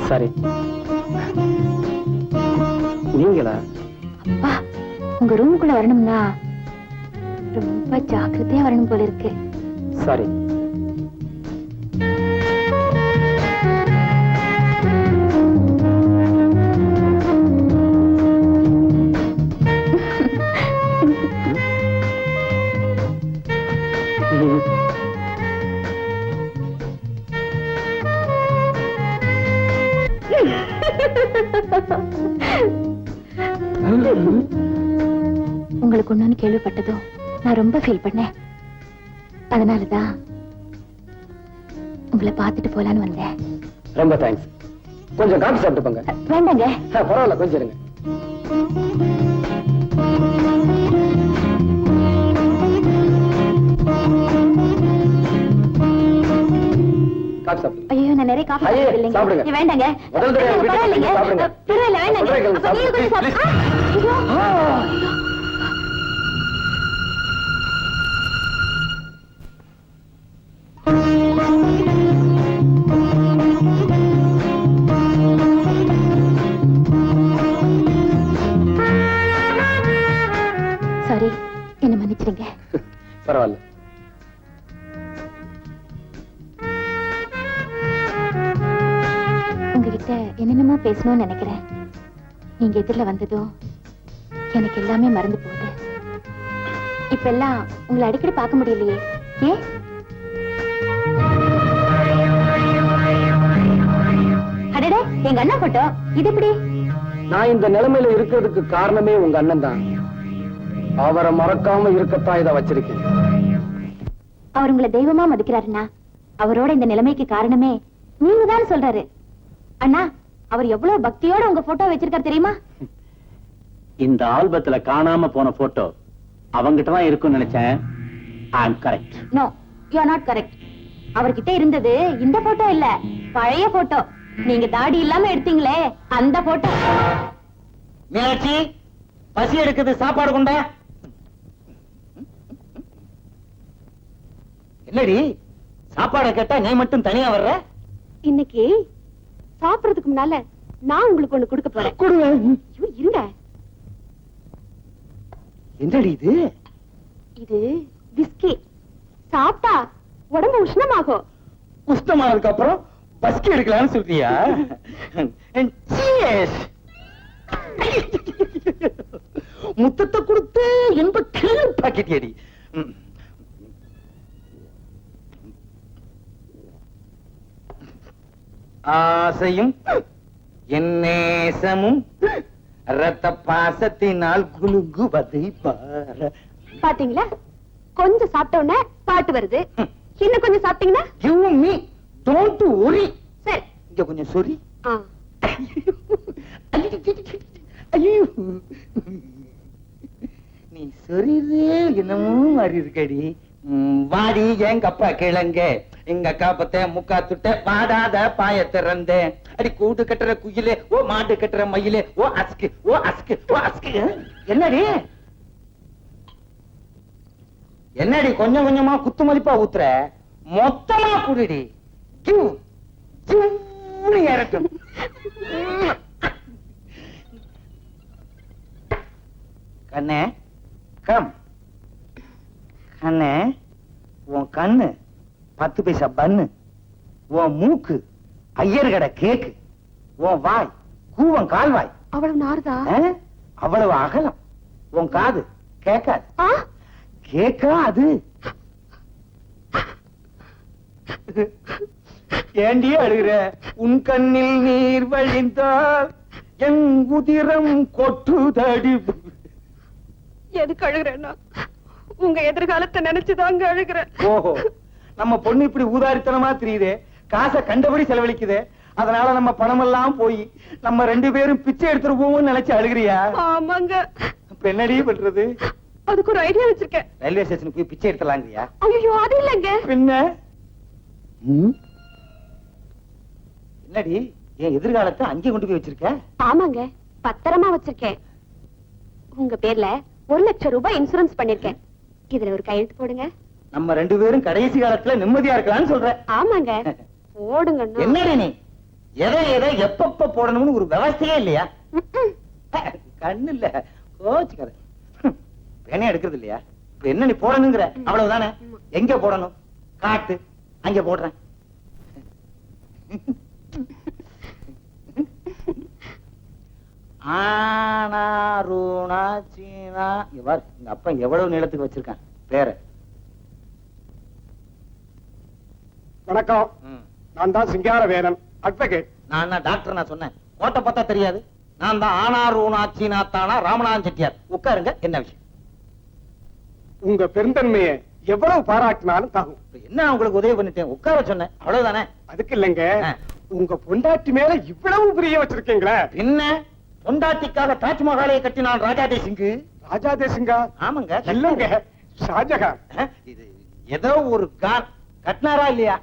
சரி, நீங்களா? அப்பா, உங்க ரூமுக்குள்ள வரணும்னா ரொம்ப ஜாக்கிரதையா வரணும் போல இருக்கு. சரி. உங்களுக்கு ஒண்ணுன்னு கேள்விப்பட்டதும் நான் ரொம்ப ஃபீல் பண்ணேன். அதனாலதான் உங்களை பார்த்துட்டு போலான்னு வந்தேன். ரொம்ப தேங்க்ஸ். கொஞ்சம் காபி சாப்பிட்டு போங்க. வேண்டாங்க, பரவாயில்ல, கொஞ்சம் இருங்க. காஃபி சாப்பிடுங்க. ஐயோ நான் நிறைய காஃபி ஐயே, சாப்பிடலைங்க. சாப்பிடுங்க. ஏ, வேண்டாங்க. முதல் தடவை உங்க வீட்டுக்கு பரவாயில்லைங்க. சாப்பிடுங்க. பரவாயில்ல, வேண்டாங்க. சொல்றேன், அப்ப நீங்க கொஞ்சம் சாப்பிடுங்க. சாப்பிடு. ஐயோ. சாரி, என்ன மன்னிச்சிடுங்க. பரவாயில்ல. உங்ககிட்ட என்னென்னமோ பேசணும்னு நினைக்கிறேன். நீங்க எதிரில் வந்ததும் எனக்கு எல்லாமே மறந்து போகுது. இப்ப எல்லாம் உங்களை அடிக்கடி பார்க்க முடியலையே, ஏன்? அடடே, எங்க அண்ணா போட்டோ இது எப்படி? நான் இந்த நிலைமையில இருக்கிறதுக்கு காரணமே உங்க அண்ணன் தான். அவரை மறக்காம இருக்கத்தான் இதை வச்சிருக்கேன். அவர் உங்களை தெய்வமா மதிக்கிறாருன்னா அவரோட இந்த நிலைமைக்கு காரணமே நீங்க தான் சொல்றாரு. அண்ணா, அவர் எவ்வளவு பக்தியோட உங்க போட்டோ வச்சிருக்காரு தெரியுமா? இந்த ஆல்பத்துல காணாம போன போட்டோ அவங்கிட்ட தான் இருக்கும்னு நினைச்சேன். I am correct. No, you are not correct. அவர்கிட்ட இருந்தது இந்த போட்டோ இல்ல, பழைய போட்டோ. நீங்க தாடி இல்லாம எடுத்தீங்களே அந்த போட்டோ. மீனாட்சி, பசி எடுக்குது, சாப்பாடு கொண்டா. என்னடி சாப்பாடு கேட்டா நீ மட்டும் தனியா வர்ற? இன்னைக்கு சாப்பிடறதுக்கு முன்னால நான் உங்களுக்கு ஒண்ணு கொடுக்க போறேன். கொடுங்க. ஐயோ, இருங்க. என்னடி இது? இது பிஸ்கி. சாப்பிட்டா உடம்பு உஷ்ணமாகும். உஷ்ணமானதுக்கு அப்புறம் பஸ்கி எடுக்கலாம்னு சொல்றியா? Cheers. முத்தத்தை கொடுத்து என்ப கிளி பாக்கெட் அடி. ஆசையும் என் நேசமும் ரத்த பாசத்தினால் குலுங்குவதை பார. பாத்தீங்களா, கொஞ்சம் சாப்பிட்ட உடனே பாட்டு வருது. இன்னும் கொஞ்சம் சாப்பிட்டீங்கன்னா Give me, don't worry. சரி. இங்க கொஞ்சம் சொரி. ஆ. ஐயோ, நீ சொரிதே என்னமோ மாதிரி இருக்கடி. வாடி எங்க அப்பா கிழங்க, எங்க அக்கா பத்த முக்கா துட்ட வாடாத பாய திறந்த அடி கூடு கட்டுற குயிலே, ஓ மாடு கட்டுற மயிலே, ஓ அஸ்கு ஓ அஸ்கு ஓ அஸ்கு. என்னடி என்னடி கொஞ்சம் கொஞ்சமா குத்து மதிப்பா ஊத்துற? மொத்தமா குடிடி. இறட்டும். கண்ணே கம். கண்ணே, உன் கண்ணு 10 பைசா பன்னு, உன் மூக்கு ஐயர் கடை கேக்கு, உன் வாய் கூவம் கால்வாய். அவ்வளவு நார்தா? அவ்வளவு அகலம். உன் காது கேட்காது. கேட்காது. ஏண்டி அழுகிற? உன் கண்ணில் நீர் வழிந்தால் என் உதிரம் கொட்டுதடி. எதுக்கு அழுகிறேன்னா உங்க எதிர்காலத்தை நினைச்சுதாங்க அழுகிறேன். ஓஹோ, நம்ம பொண்ணு இப்படி ஊதாரித்தனமா தெரியுதே, காசை கண்டபடி செலவழிக்குதே, அதனால நம்ம பணம் எல்லாம் போய் நம்ம 2 பேரும் பிச்சை எடுத்துருவோம்னு நினைச்சு அழுகிறியா? ஆமாங்க. இப்ப என்னடி பண்றது? அதுக்கு ஒரு ஐடியா வச்சிருக்கேன். ரயில்வே ஸ்டேஷனுக்கு போய் பிச்சை எடுத்துலாங்கிறியா? ஐயோ, அது இல்லங்க. பின்ன என்னடி, என் எதிர்காலத்தை அங்கே கொண்டு போய் வச்சிருக்க? ஆமாங்க, பத்திரமா வச்சிருக்கேன். உங்க பேர்ல 1 லட்சம் ரூபாய் இன்சூரன்ஸ் பண்ணிருக்கேன். இதுல ஒரு கையெழுத்து போடுங்க. நம்ம 2 பேரும் கடைசி காலத்துல நிம்மதியா இருக்கலாம்னு சொல்ற? ஆமாங்க, போடுங்க. என்னடி நீ எதை எப்பப்ப போடணும்னு ஒரு விவசாயே இல்லையா? கண்ணு இல்ல, கோச்சுக்காத. பேனே எடுக்கிறது இல்லையா? இப்ப என்ன நீ போடணுங்கிற? அவ்வளவுதானே. எங்க போடணும் காட்டு, அங்க போடுறேன். ஆனா ரூணா சீனா. இவர் எங்க அப்பா எவ்வளவு நிலத்துக்கு வச்சிருக்கான் பேர. வணக்கம், நான் தான் சிங்கார வேலன், அட்வொகேட். நான் தான் டாக்டர். நான் சொன்னேன் கோட்டை பார்த்தா தெரியாது. நான் தான் ஆனார் ஊனாச்சினா தானா ராமநாதன் செட்டியார். உட்காருங்க. என்ன விஷயம்? உங்க பெருந்தன்மையை எவ்வளவு பாராட்டினாலும் தாகும். என்ன உங்களுக்கு உதவி பண்ணிட்டேன், உட்கார சொன்னேன், அவ்வளவுதானே. அதுக்கு இல்லைங்க, உங்க பொண்டாட்டி மேல இவ்வளவு பிரியம் வச்சிருக்கீங்களே. என்ன பொண்டாட்டிக்காக தாஜ்மஹாலை கட்டினான் ராஜா தேசிங்கு. ராஜா தேசிங்கா? ஆமாங்க. இல்லங்க, ஷாஜகான். இது ஏதோ ஒரு கான் கட்டினாரா இல்லையா?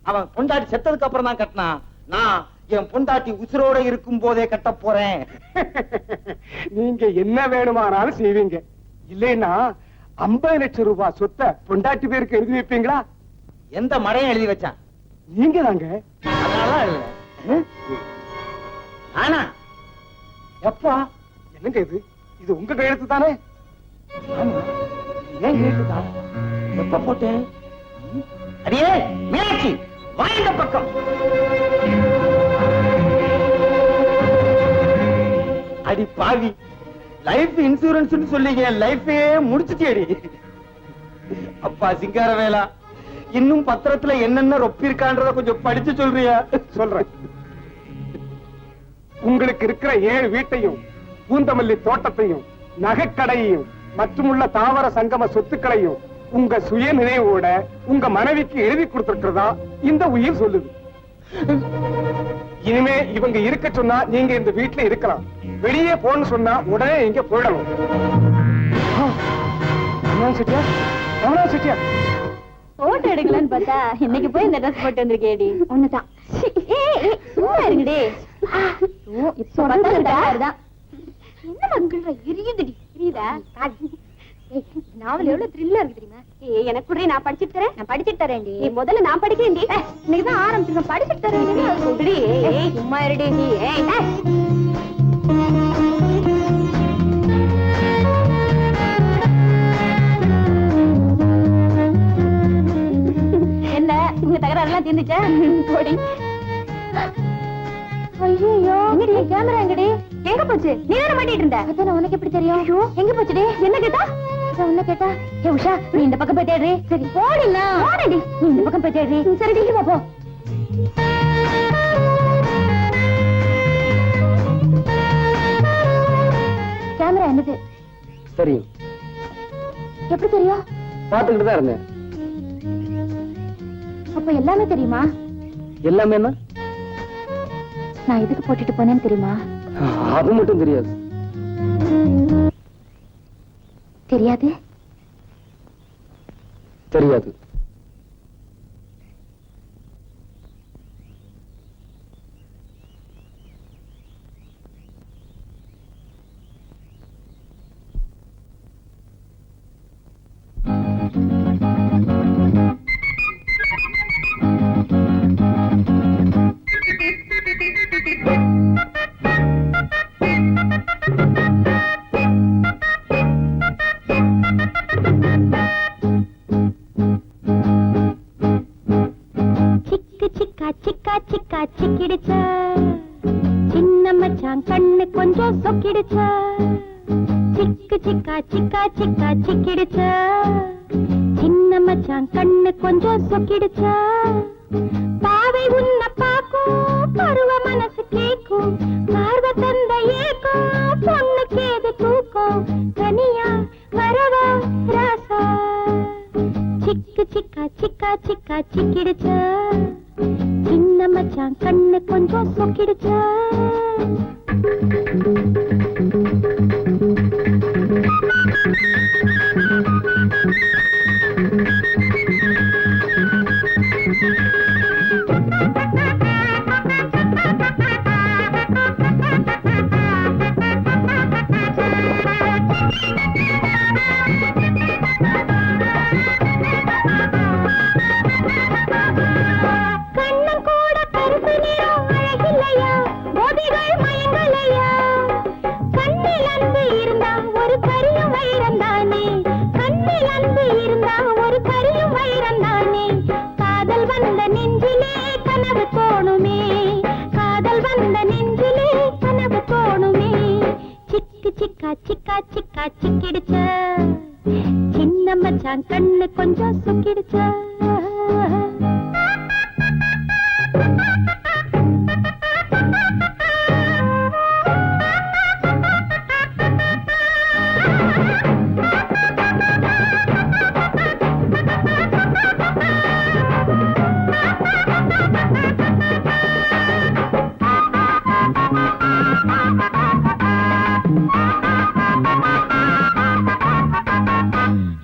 அவன் பொண்டாட்டி செத்ததுக்கு அப்புறம் தான் கட்டினான். நான் என் பொண்டாட்டி உசுரோட இருக்கும் போதே கட்ட போறேன். நீங்க என்ன வேணுமானாலும் செய்வீங்க. இல்லைன்னா 50 லட்சம் ரூபாய் சொத்தை பொண்டாட்டி பேருக்கு எழுதி வைப்பீங்களா? எந்த மடையும் எழுதி வச்சான்? நீங்க தாங்க. அதனால ஆனா எப்பா என்னங்க இது உங்க கையெழுத்து தானே? ஏன் கேட்டுதான் எப்ப போட்டேன்? அடியே மீனாட்சி, வாங்க பக்கம். அடி பாவி, லைஃப் இன்சூரன்ஸ் சொல்லி என் லைஃபே முடிச்சுட்டேடி. அப்பா சிங்காரவேலா, இன்னும் பத்திரத்துல என்னென்ன ரொப்பிருக்கான்றத கொஞ்சம் படிச்சு சொல்றியா? சொல்றேன். உங்களுக்கு இருக்கிற 7 வீட்டையும், பூந்தமல்லி தோட்டத்தையும், நகைக்கடையையும் மற்றுமுள்ள தாவர சங்கம சொத்துக்களையும் உங்க சுய நினைவோட உங்க மனைவிக்கு எழுதி கொடுத்திருக்கிறதா இந்த உயிர் சொல்லுது. இனிமே இவங்க இருக்க சொன்னா நீங்க இந்த வீட்டுல இருக்கலாம். வெளியே போன்னு சொன்னா உடனே இங்க போயிடணும். செட்டியா போட்டோ எடுக்கலான்னு பார்த்தா இன்னைக்கு போய் இந்த ட்ரெஸ் போட்டு வந்திருக்கேடி. ஒண்ணுதான். சும்மா இருங்கடி. என்ன மங்கள எரியுதுடி. எரியுதா? நாவல் எவ்வளவு த்ரில்லா இருக்கு தெரியுமா? எனக்கு கூட நான் படிச்சுட்டு தரேன். நான் படிச்சுட்டு தரேன்டி. நீ முதல்ல நான் படிக்கிறேன்டி. இன்னைக்குதான் ஆரம்பிச்சிருக்கேன். படிச்சுட்டு தரேன். சும்மா இருடி நீ. என்ன உங்க தகராறுலாம் தீர்ந்துச்சா? போடி. ஐயோ, எங்கடி கேமரா? எங்கடி? எங்க போச்சு? நீ வேற மாட்டிட்டு இருந்த. அதான் உனக்கு எப்படி தெரியும்? எங்க போச்சுடி? என்ன கேட்டா? உன்ன கேட்டா? ஏ உஷா, நீ இந்த பக்கம் போய் தேடுறி. சரி போடினா. போடடி. நீ இந்த பக்கம் போய் தேடுறி. சரி டீ போ. கேமரா என்னது? சரி. எப்படி தெரியும்? பாத்துக்கிட்டு தான் இருந்தேன். அப்ப எல்லாமே தெரியுமா? எல்லாமே என்ன? நான் எதுக்கு போட்டுட்டு போனேன்னு தெரியுமா? அது மட்டும் தெரியாது. தெரியாது? தெரியாது. சிக்கிடுச்சா சின்ன மச்சான் கண்ணு கொஞ்சம் சொக்கிடுச்சா. சிக்கு சிக்கா சிக்கா சிக்கா சிக்கிடுச்சா சின்ன மச்சான் கண்ணு கொஞ்சம் சொக்கிடுச்சா. பாவை உன்ன பாக்கும் பருவ மனசு கேக்கும் பார்வ தந்த ஏக்கும் பொண்ணு கேது தூக்கும் தனியா வரவா ராசா. சிக்கு சிக்கா சிக்கா சிக்கா சிக்கிடுச்சா சின்ன மச்சான் கண்ணு கொஞ்சம் சொக்கிடுச்சா. சிக்கா சிக்கா சிக்கா சிக்கிடுச்சா சின்ன மச்சான் கண்ணு கொஞ்சம் சொக்கிடுச்சா.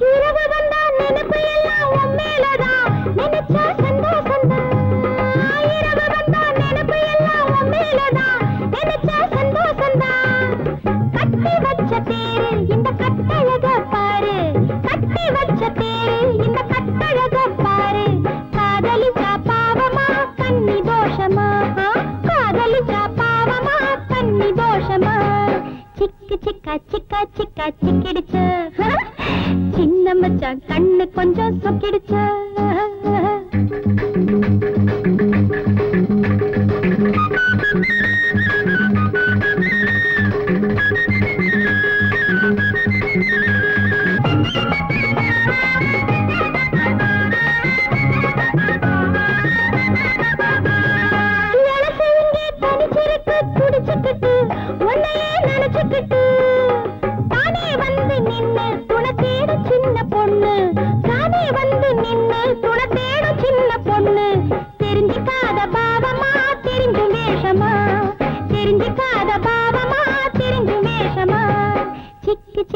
இரவு வந்தா நினைப்பு எல்லாம் உன் மேலதான் சிக்கா சிக்கா சிக்கா சிக்கிடுச்சு சின்ன மச்சான் கண்ணு கொஞ்சம் சொக்கிடுச்சு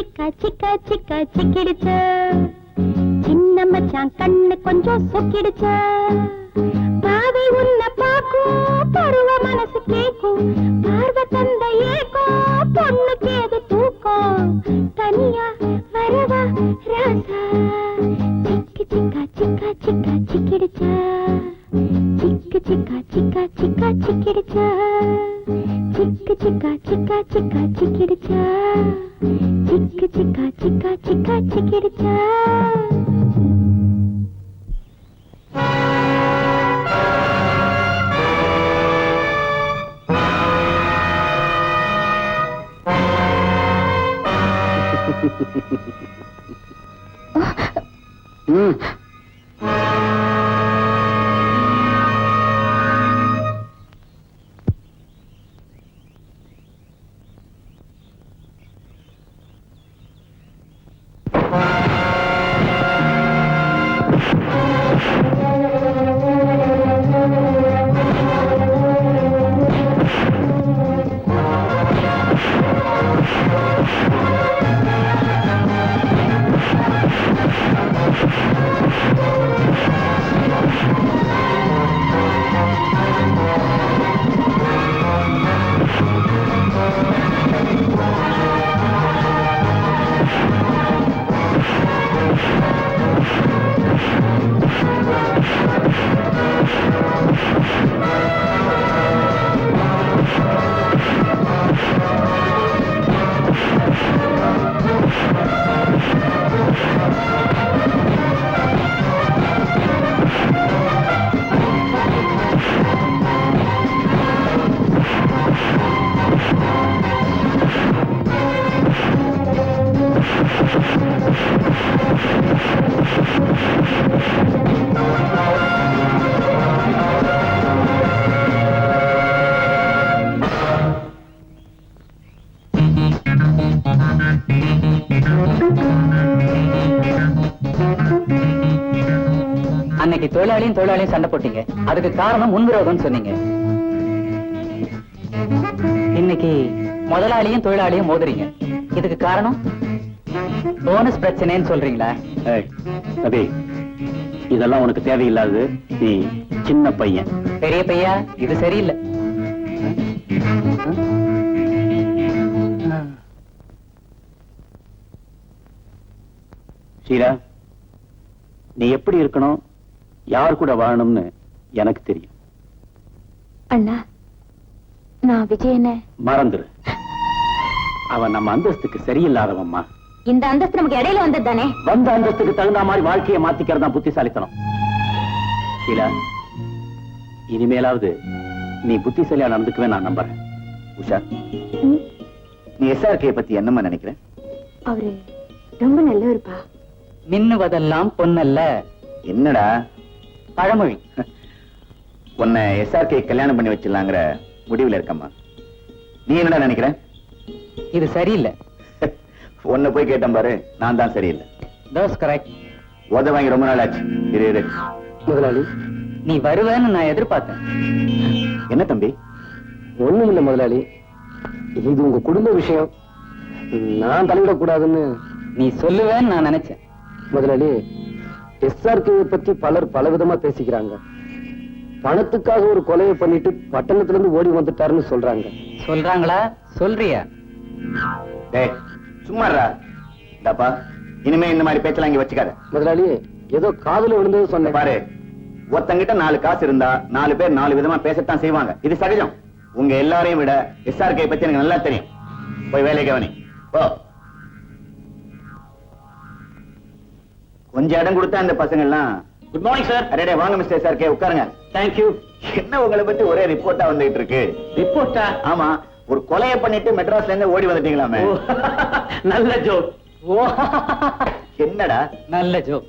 சிக்கா சிக்கா சிக்கிடுச்சு சின்ன மச்சான் கண்ணு கொஞ்சம் சொக்கிடுச்சு பாவை உன்னை பாக்கும் பருவ மனசு கேக்கும் பார்வை தந்த ஏக்கும் பொண்ணுக்கு ஏது தூக்கம் தனியா வரவா ராசா சிக்கு சிக்கா சிக்கா சிக்கா சிக்கிடுச்சு சிக்கு சிக்கா சிக்கா சிக்கா சிக்கிடுச்சு சிக்கு சிக்கா சிக்கா சிக்கா சிக்கிடுச்சு சிக்கு சிக்கா சிக்கா சிக்கா சிக்கிடுச்சு அன்னைக்கு தொழிலாளியும் சண்டை போட்டீங்க, அதுக்கு காரணம் முன்விரோதம் சொன்னீங்க. இன்னைக்கு முதலாளியும் தொழிலாளியும் மோதுறீங்க, இதுக்கு காரணம் போனஸ் பிரச்சனைன்னு சொல்றீங்களா? அபி, இதெல்லாம் உனக்கு தேவையில்லாது. நீ சின்ன பையன். பெரிய பையா, இது சரியில்லை. ஷீலா, நீ எப்படி இருக்கணும், யார் கூட வாழணும்னு எனக்கு தெரியும். அண்ணா, நான் விஜயனை மறந்துரு. அவன் நம்ம அந்தஸ்துக்கு சரியில்லாதவம்மா. இந்த அந்தஸ்து நமக்கு இடையில வந்தது தானே. வந்த அந்தஸ்துக்கு தகுந்த மாதிரி வாழ்க்கையை மாத்திக்கிறது தான் புத்திசாலித்தனம். ஷீலா, இனிமேலாவது நீ புத்திசாலியா நடந்துக்குவே நான் நம்புறேன். உஷா, நீ SRK பத்தி என்னமா நினைக்கிற? அவரு ரொம்ப நல்லவருப்பா. மின்னுவதெல்லாம் பொன்னல்ல. என்னடா பழமொழி. உன்னை SRK கல்யாணம் பண்ணி வச்சிடலாங்கிற முடிவுல இருக்கம்மா. நீ என்னடா நினைக்கிற? இது சரியில்லை. உன்னை போய் கேட்டேன் பாரு, நான் தான் சரியில்லை. That's correct. உத வாங்கி ரொம்ப நாள் ஆச்சு. இரு. முதலாளி, நீ வருவேன்னு நான் எதிர்பார்த்தேன். என்ன தம்பி? ஒண்ணும் இல்ல முதலாளி, இது உங்க குடும்ப விஷயம், நான் தலையிடக்கூடாதுன்னு நீ சொல்லுவேன்னு நான் நினைச்சேன். முதலாளி, SRK பத்தி பலர் பலவிதமா பேசிக்கிறாங்க. பணத்துக்காக ஒரு கொலையை பண்ணிட்டு பட்டணத்துல இருந்து ஓடி வந்துட்டாருன்னு சொல்றாங்க. சொல்றாங்களா? சொல்றியா? டேய், சும்மாடா. டப்பா, இனிமே இந்த மாதிரி பேச்செல்லாம் இங்க வச்சுக்காத. முதலாளி, ஏதோ காதுல விழுந்தது சொன்னேன். பாரு, ஒருத்தங்கிட்ட 4 காசு இருந்தா 4 பேர் 4 விதமா பேசத்தான் செய்வாங்க. இது சகஜம். உங்க எல்லாரையும் விட SRK பத்தி எனக்கு நல்லா தெரியும். போய் வேலை கவனி. போ. கொஞ்சம் இடம் கொடுத்தா இந்த பசங்க எல்லாம். Good morning sir. அரே வாங்க மிஸ்டர் சார், உட்காருங்க. தேங்க்யூ. என்ன உங்களை பத்தி ஒரே ரிப்போர்ட்டா வந்துகிட்டு இருக்கு? ரிப்போர்ட்டா? ஆமா, ஒரு கொலையை பண்ணிட்டு மெட்ராஸ்ல இருந்து ஓடி வந்துட்டீங்களாமே. நல்ல ஜோக். என்னடா நல்ல ஜோக்.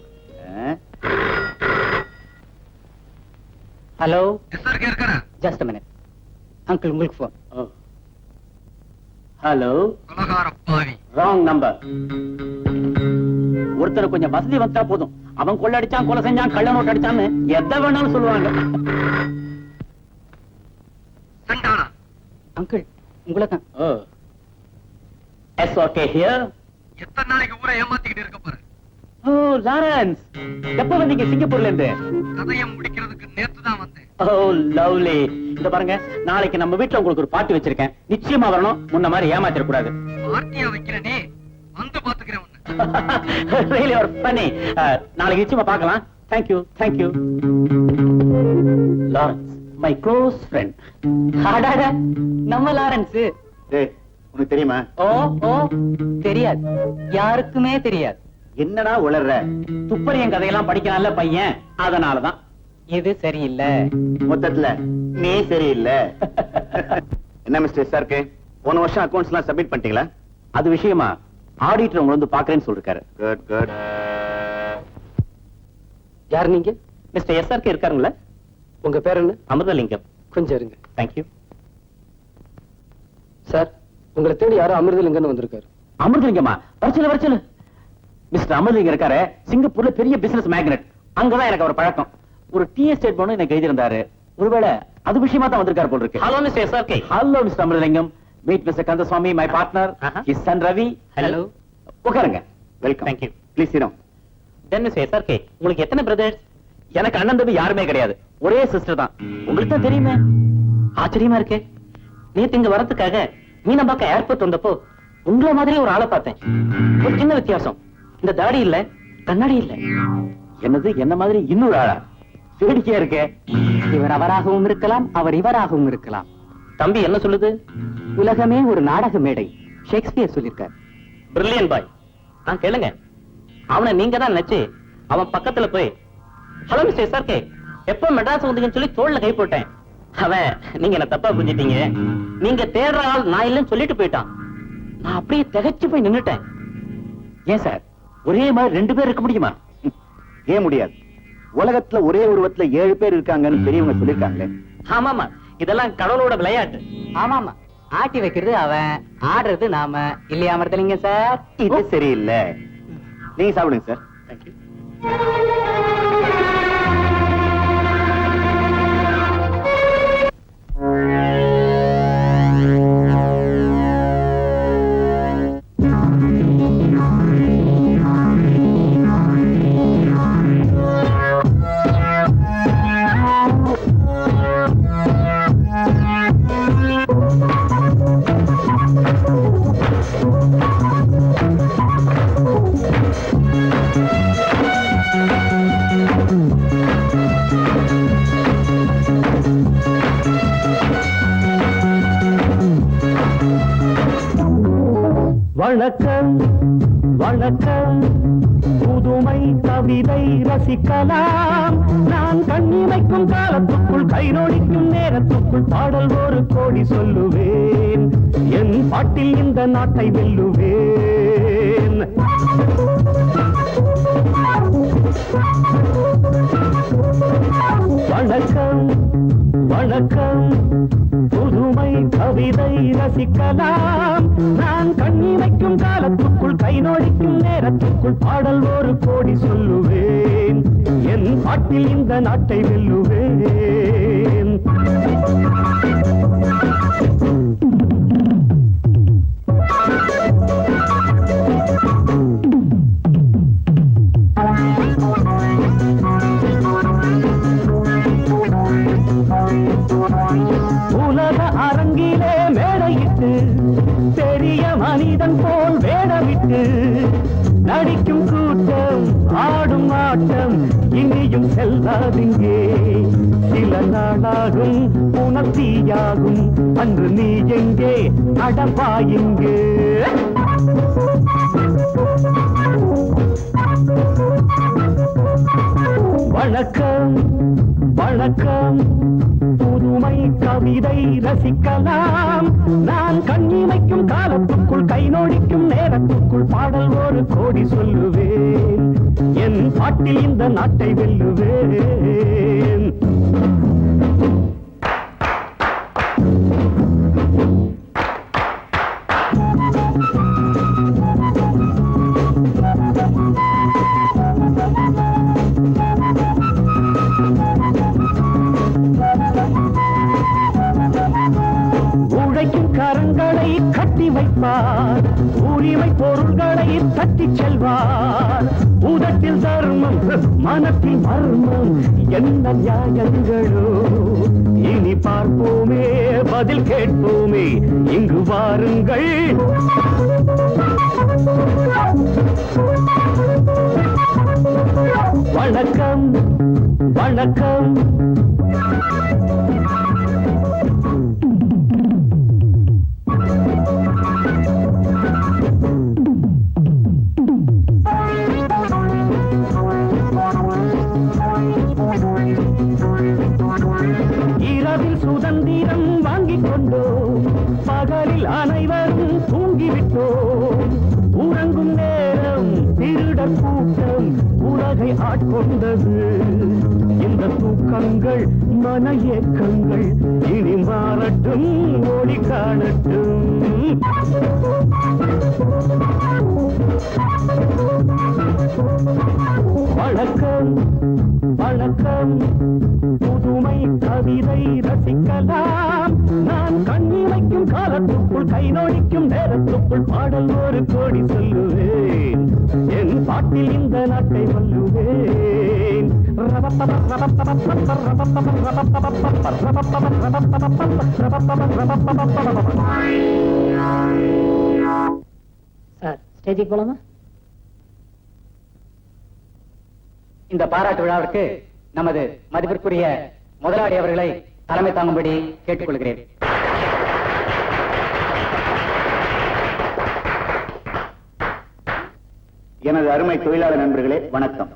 ஹலோ, எஸ்ஆர்கே இருக்காரா? ஜஸ்ட் மினிட் அங்கிள், உங்களுக்கு போன். ஹலோ. கொலகார பாவி. Wrong number. ஒருத்தர் கொஞ்சம் வசதி வந்தா போதும், அவன் கொள்ள அடிச்சான், கொலை செஞ்சான், கள்ள நோட்டு அடிச்சான்னு எதை வேணாலும் சொல்லுவாங்க. சண்டாளா. அங்கிள், உங்களை தான். SRK here. எத்தனை நாளைக்கு ஊரை ஏமாத்திக்கிட்டு இருக்க பாரு. ஓ லாரன்ஸ், எப்ப வந்தீங்க சிங்கப்பூர்ல இருந்து? கதையை முடிக்கிறதுக்கு நேத்து தான் வந்தேன். ஓ லவ்லி. இந்த பாருங்க, நாளைக்கு நம்ம வீட்டுல உங்களுக்கு ஒரு பார்ட்டி வச்சிருக்கேன், நிச்சயமா வரணும். முன்ன மாதிரி ஏமாத்திர கூடாது. பார்ட்டியா வைக்கிறேனே, வந்து பாத்துக்கிறேன் உன்னை. Really are funny. நாளைக்கு நிச்சயமா பார்க்கலாம். Thank you, thank you. Lawrence, my close friend. அடாடா, நம்ம லாரன்ஸ். டேய், உனக்கு தெரியுமா? ஓ ஓ, தெரியாது, யாருக்குமே தெரியாது. என்னடா உளர்ற? துப்பறியும் கதையெல்லாம் படிக்கலாம்ல பையன், அதனாலதான். இது சரியில்லை. மொத்தத்துல நீ சரியில்லை. என்ன மிஸ்டர் சார்க்கு, போன வருஷம் அக்கவுண்ட்ஸ் எல்லாம் சப்மிட் பண்ணிட்டீங்களா? அது விஷயமா ஆடிட்டர் உங்களை வந்து பாக்குறேன்னு சொல்லிருக்காரு. Good good. யார் நீங்க? மிஸ்டர் எஸ்ஆர்கே இருக்காருங்களா? உங்க பேர் என்ன? அமிர்தலிங்கம். கொஞ்சம் இருங்க. Thank you. சார், உங்களை தேடி யாரோ அமிர்தலிங்கன்னு வந்திருக்காரு. அமிர்தலிங்கமா? வரச்சல. மிஸ்டர் அமிர்தலிங்கம் இருக்காரு, சிங்கப்பூர்ல பெரிய பிசினஸ் மேக்னெட். அங்கதான் எனக்கு அவர் பழக்கம். ஒரு டீ எஸ்டேட் போன எனக்கு எழுதியிருந்தாரு. ஒருவேளை அது விஷயமா தான் வந்திருக்காரு போல இருக்கு. Hello mister SRK. Hello mister Amirthalingam. Meet mister Kandaswamy, my partner. His son Ravi. Hello. உட்காருங்க. Welcome. Thank you. Please sit down. Then mister SRK, உங்களுக்கு எத்தனை பிரதர்ஸ்? எனக்கு அண்ணன் தம்பி யாருமே கிடையாது, ஒரே சிஸ்டர் தான். உங்களுக்கு தான் தெரியுமே. ஆச்சரியமா இருக்கே. நேத்து இங்க வரதுக்காக மீனம்பாக்கம் ஏர்போர்ட் வந்தப்போ உங்களை மாதிரி ஒரு ஆளை பார்த்தேன். ஒரு சின்ன வித்தியாசம், இந்த தாடி இல்ல, கண்ணாடி இல்ல. என்னது, என்ன மாதிரி இன்னொரு ஆளா? வேடிக்கையா இருக்கே. இவர் அவராகவும் இருக்கலாம், அவர் இவராகவும் இருக்கலாம். தம்பி என்ன சொல்லுது? உலகமே ஒரு நாடக மேடை, ஷேக்ஸ்பியர் சொல்லியிருக்கார். பிரில்லியன் பாய். கேளுங்க, அவனை நீங்க தான் நினைச்சு அவன் பக்கத்துல போய் ஹலோ மிஸ்டர் எஸ்ஆர்கே, எப்ப மெட்ராஸ் வந்தீங்கன்னு சொல்லி தோள்ல கை போட்டேன். அவன் நீங்க என்ன தப்பா புரிஞ்சிட்டீங்க, நீங்க தேடுற ஆள் நான் இல்லைன்னு சொல்லிட்டு போயிட்டான். நான் அப்படியே திகைச்சு போய் நின்னுட்டேன். ஏன் சார், ஒரே மாதிரி 2 பேர் இருக்க முடியுமா? ஏன் முடியாது? உலகத்துல ஒரே உருவத்துல 7 பேர் இருக்காங்கன்னு பெரியவங்க சொல்லிருக்காங்களே. ஆமாமா, இதெல்லாம் கடவுளோட விளையாட்டு. ஆமாமா, ஆட்டி வைக்கிறது அவன், ஆடுறது நாம. இல்லையா அமிர்தலிங்க சார்? இது சரியில்லை. நீங்க சாப்பிடுங்க சார். தேங்க்யூ. வணக்கம் வணக்கம், புதுமை கவிதை ரசிக்கலாம். நான் கண்ணிமைக்கும் காலத்துக்குள், கை நோடிக்கும் நேரத்துக்குள் பாடல் ஒரு கோடி சொல்லுவேன். என் பாட்டில் இந்த நாட்டை வெல்லுவேன். வணக்கம் வணக்கம், புதுமை கவிதை ரசிக்கலாம். நான் கண்ணிமைக்கும் காலத்துக்குள், கை நோடிக்கும் நேரத்துக்குள் பாடல் ஒரு கோடி சொல்லுவேன். என் பாட்டில் இந்த நாட்டை வெல்லுவேன். உலக அரங்கிலே மேடையிட்டு, பெரிய மனிதன் போல் வேடமிட்டு நடிக்கும் கூட்டம், ஆடும் ஆட்டம் இனியும் செல்லாதிங்கே. சில நாளாகும் உணர்த்தியாகும், அன்று நீ எங்கே அடப்பாயிங்கே. வணக்கம் புதுமை கவிதை ரசிக்கலாம் நான் கண்ணிமைக்கும் காலத்துக்குள் கை நோடிக்கும் நேரத்துக்குள் பாடல் ஒரு கோடி சொல்லுவேன் என் பாட்டில் இந்த நாட்டை வெல்லுவேன் கரங்களை கட்டி வைப்பார் உரிமை பொருள்களை தட்டி செல்வார் உதட்டில் தர்மம் மனத்தில் மர்மம் என்ன நியாயங்களோ இனி பார்ப்போமே பதில் கேட்போமே இங்கு வாருங்கள் வணக்கம் வணக்கம் இரவில் சுதந்திரம் வாங்கிக் கொண்டோம் பகலில் அனைவரும் தூங்கிவிட்டோம் உறங்கும் நேரம் திருடர் கூட்டம் உலகை ஆட்கொண்டது இந்த தூக்கங்கள் மன ஏக்கங்கள் இனி மாறட்டும் ஒளி காணட்டும் வணக்கம் வணக்கம் புதுமை கவிதை ரசிக்கலாம் நான் கண்ணிமைக்கும் காலத்துக்குள் கை நோடிக்கும் நேரத்துக்குள் பாடல் ஒரு கோடி சொல்லுவேன் என் பாட்டில் இந்த நாட்டை வல்லுவேன் சார் ஸ்டேஜுக்கு போலாமா? இந்த பாராட்டு விழாவிற்கு நமது மதிப்பிற்குரிய முதலாளி அவர்களை தலைமை தாங்கும்படி கேட்டுக்கொள்கிறேன். எனது அருமை தொழிலாளர் நண்பர்களே வணக்கம்.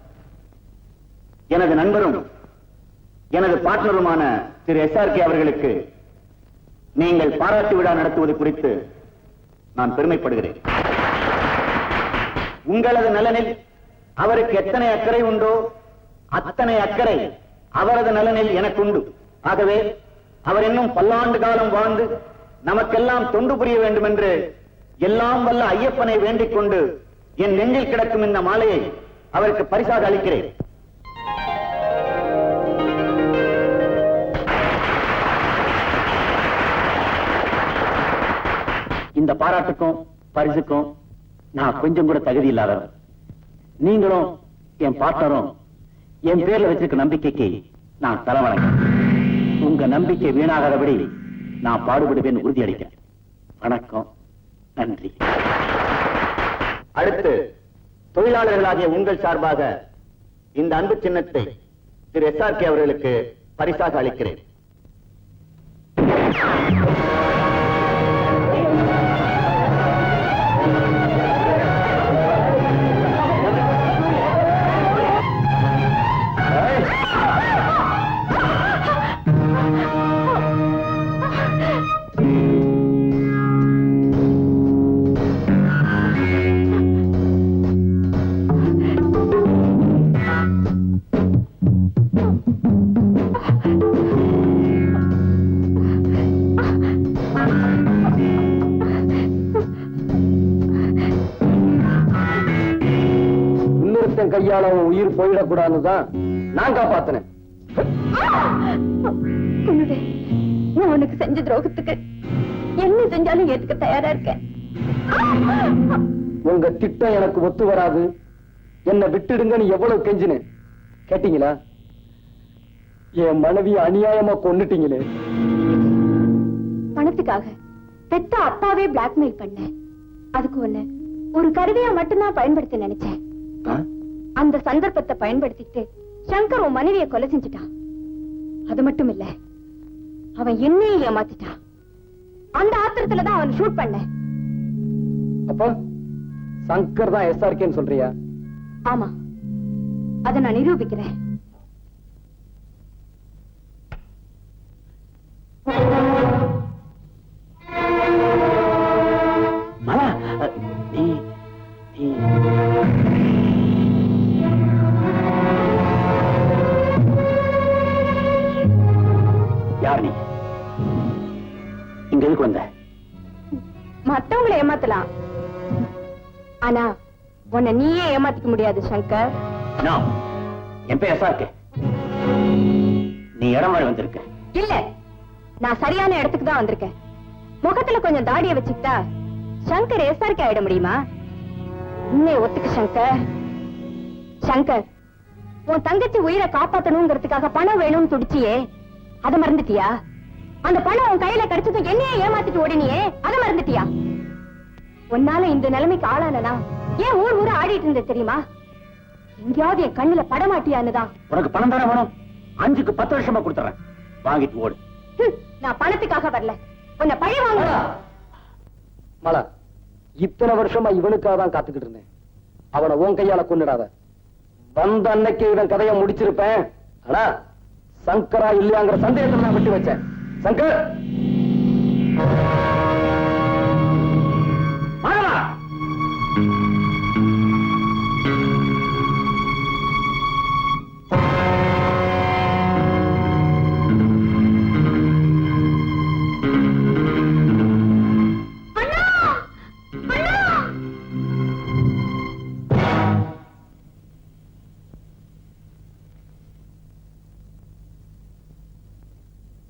எனது நண்பரும் எனது பார்ட்னருமான திரு SRK அவர்களுக்கு நீங்கள் பாராட்டு விழா நடத்துவது குறித்து நான் பெருமைப்படுகிறேன். உங்களது நலனில் அவருக்கு எத்தனை அக்கறை உண்டோ அத்தனை அக்கறை அவரது நலனில் எனக்கு உண்டு. ஆகவே அவர் இன்னும் பல்லாண்டு காலம் வாழ்ந்து நமக்கெல்லாம் தொண்டு புரிய வேண்டும் என்று எல்லாம் வல்ல ஐயப்பனை வேண்டிக் கொண்டு என் நெஞ்சில் கிடக்கும் இந்த மாலையை அவருக்கு பரிசாக அளிக்கிறேன். இந்த பாராட்டுக்கும் பரிசுக்கும் நான் கொஞ்சம் கூட தகுதி இல்லாதவர். நீங்களும் என் பார்ட்னரும் என் பேர்ல வச்சிருக்க நம்பிக்கைக்கு நான் தலைவணங்க. உங்க நம்பிக்கை வீணாகாதபடி நான் பாடுபடுவேன் உறுதியளிக்கிறேன். வணக்கம், நன்றி. அடுத்து தொழிலாளர்களாகிய உங்கள் சார்பாக இந்த அன்பு சின்னத்தை திரு SRK அவர்களுக்கு பரிசாக அளிக்கிறேன். கையால உயிர் போயிடக்கூடாதுதான் நான் காப்பாத்தினேன். நான் உனக்கு செஞ்ச துரோகத்துக்கு என்ன செஞ்சாலும் ஏத்துக்க தயாரா இருக்கேன். உங்க திட்டம் எனக்கு ஒத்து வராது, என்ன விட்டுடுங்கன்னு எவ்வளவு கெஞ்சினேன். கேட்டீங்களா? என் மனைவியை அநியாயமா கொன்னுட்டீங்களே. பணத்துக்காக பெத்த அப்பாவே பிளாக்மெயில் பண்ண. அதுக்கு ஒண்ணு ஒரு கருவியா மட்டும்தான் பயன்படுத்த நினைச்சேன். அந்த சந்தர்ப்பத்தை பயன்படுத்திட்டு சங்கர் உன் மனைவியை கொலை செஞ்சுட்டான். அது மட்டும் இல்ல, அவன் என்னையும் ஏமாத்திட்டான். அந்த ஆத்திரத்துலதான் அவன் ஷூட் பண்ண. அப்ப சங்கர் தான் SRKன்னு சொல்றியா? ஆமா, அதை நான் நிரூபிக்கிறேன். ஆனா உன்னை நீயே ஏமாத்திக்க முடியாது சங்கர். நான் என் பேர் எஸ்ஆர்கே. நீ இடம் மாதிரி வந்திருக்க. இல்ல, நான் சரியான இடத்துக்கு தான் வந்திருக்கேன். முகத்துல கொஞ்சம் தாடிய வச்சுக்கிட்டா சங்கர் எஸ்ஆர்கே ஆயிட முடியுமா? உன்னை ஒத்துக்க சங்கர். சங்கர், உன் தங்கச்சி உயிரை காப்பாத்தணுங்கிறதுக்காக பணம் வேணும்னு துடிச்சியே, அதை மறந்துட்டியா? அந்த பணம் உன் கையில கிடைச்சதும் என்னையே ஏமாத்திட்டு ஓடினியே, அதை மறந்துட்டியா? உன்னால இந்த நிலைமைக்கு ஆளானா ஏன் ஊர் ஊர ஆடிட்டு இருந்த தெரியுமா? எங்கேயாவது என் கண்ணுல படமாட்டியான்னுதான். உனக்கு பணம் தானே வேணும்? 5க்கு 10 வருஷமா கொடுத்துறேன், வாங்கிட்டு ஓடு. நான் பணத்துக்காக வரல, உன்னை பழி வாங்க. மலா, இத்தனை வருஷமா இவனுக்காக தான் காத்துக்கிட்டு இருந்தேன். அவனை உன் கையால கொன்னுடாத. வந்த அன்னைக்கு இவன் கதையை முடிச்சிருப்பேன். ஆனா சங்கரா இல்லையாங்கிற சந்தேகத்தை நான் விட்டு வச்சேன். சங்கர்,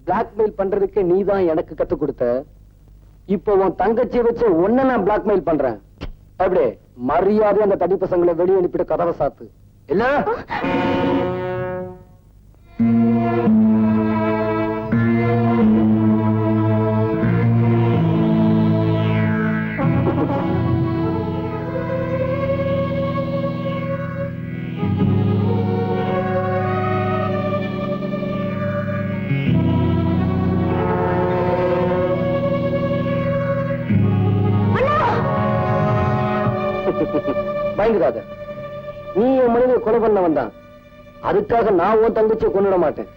பிளாக்மெயில் பண்றதுக்கு நீதான் எனக்கு கத்து கொடுத்த. இப்போ உன் தங்கச்சியை வச்சு உன்னை நான் பிளாக்மெயில் பண்றேன். அப்படியே மரியாதை அந்த தடி பசங்களை வெளியே அனுப்பிட்டு கதவை சாத்து. இல்ல பயந்துடாத. நீ என் மனைவியை கொலை பண்ண வந்தான், அதுக்காக நான் உன் தங்கச்சியை கொன்னுட மாட்டேன்.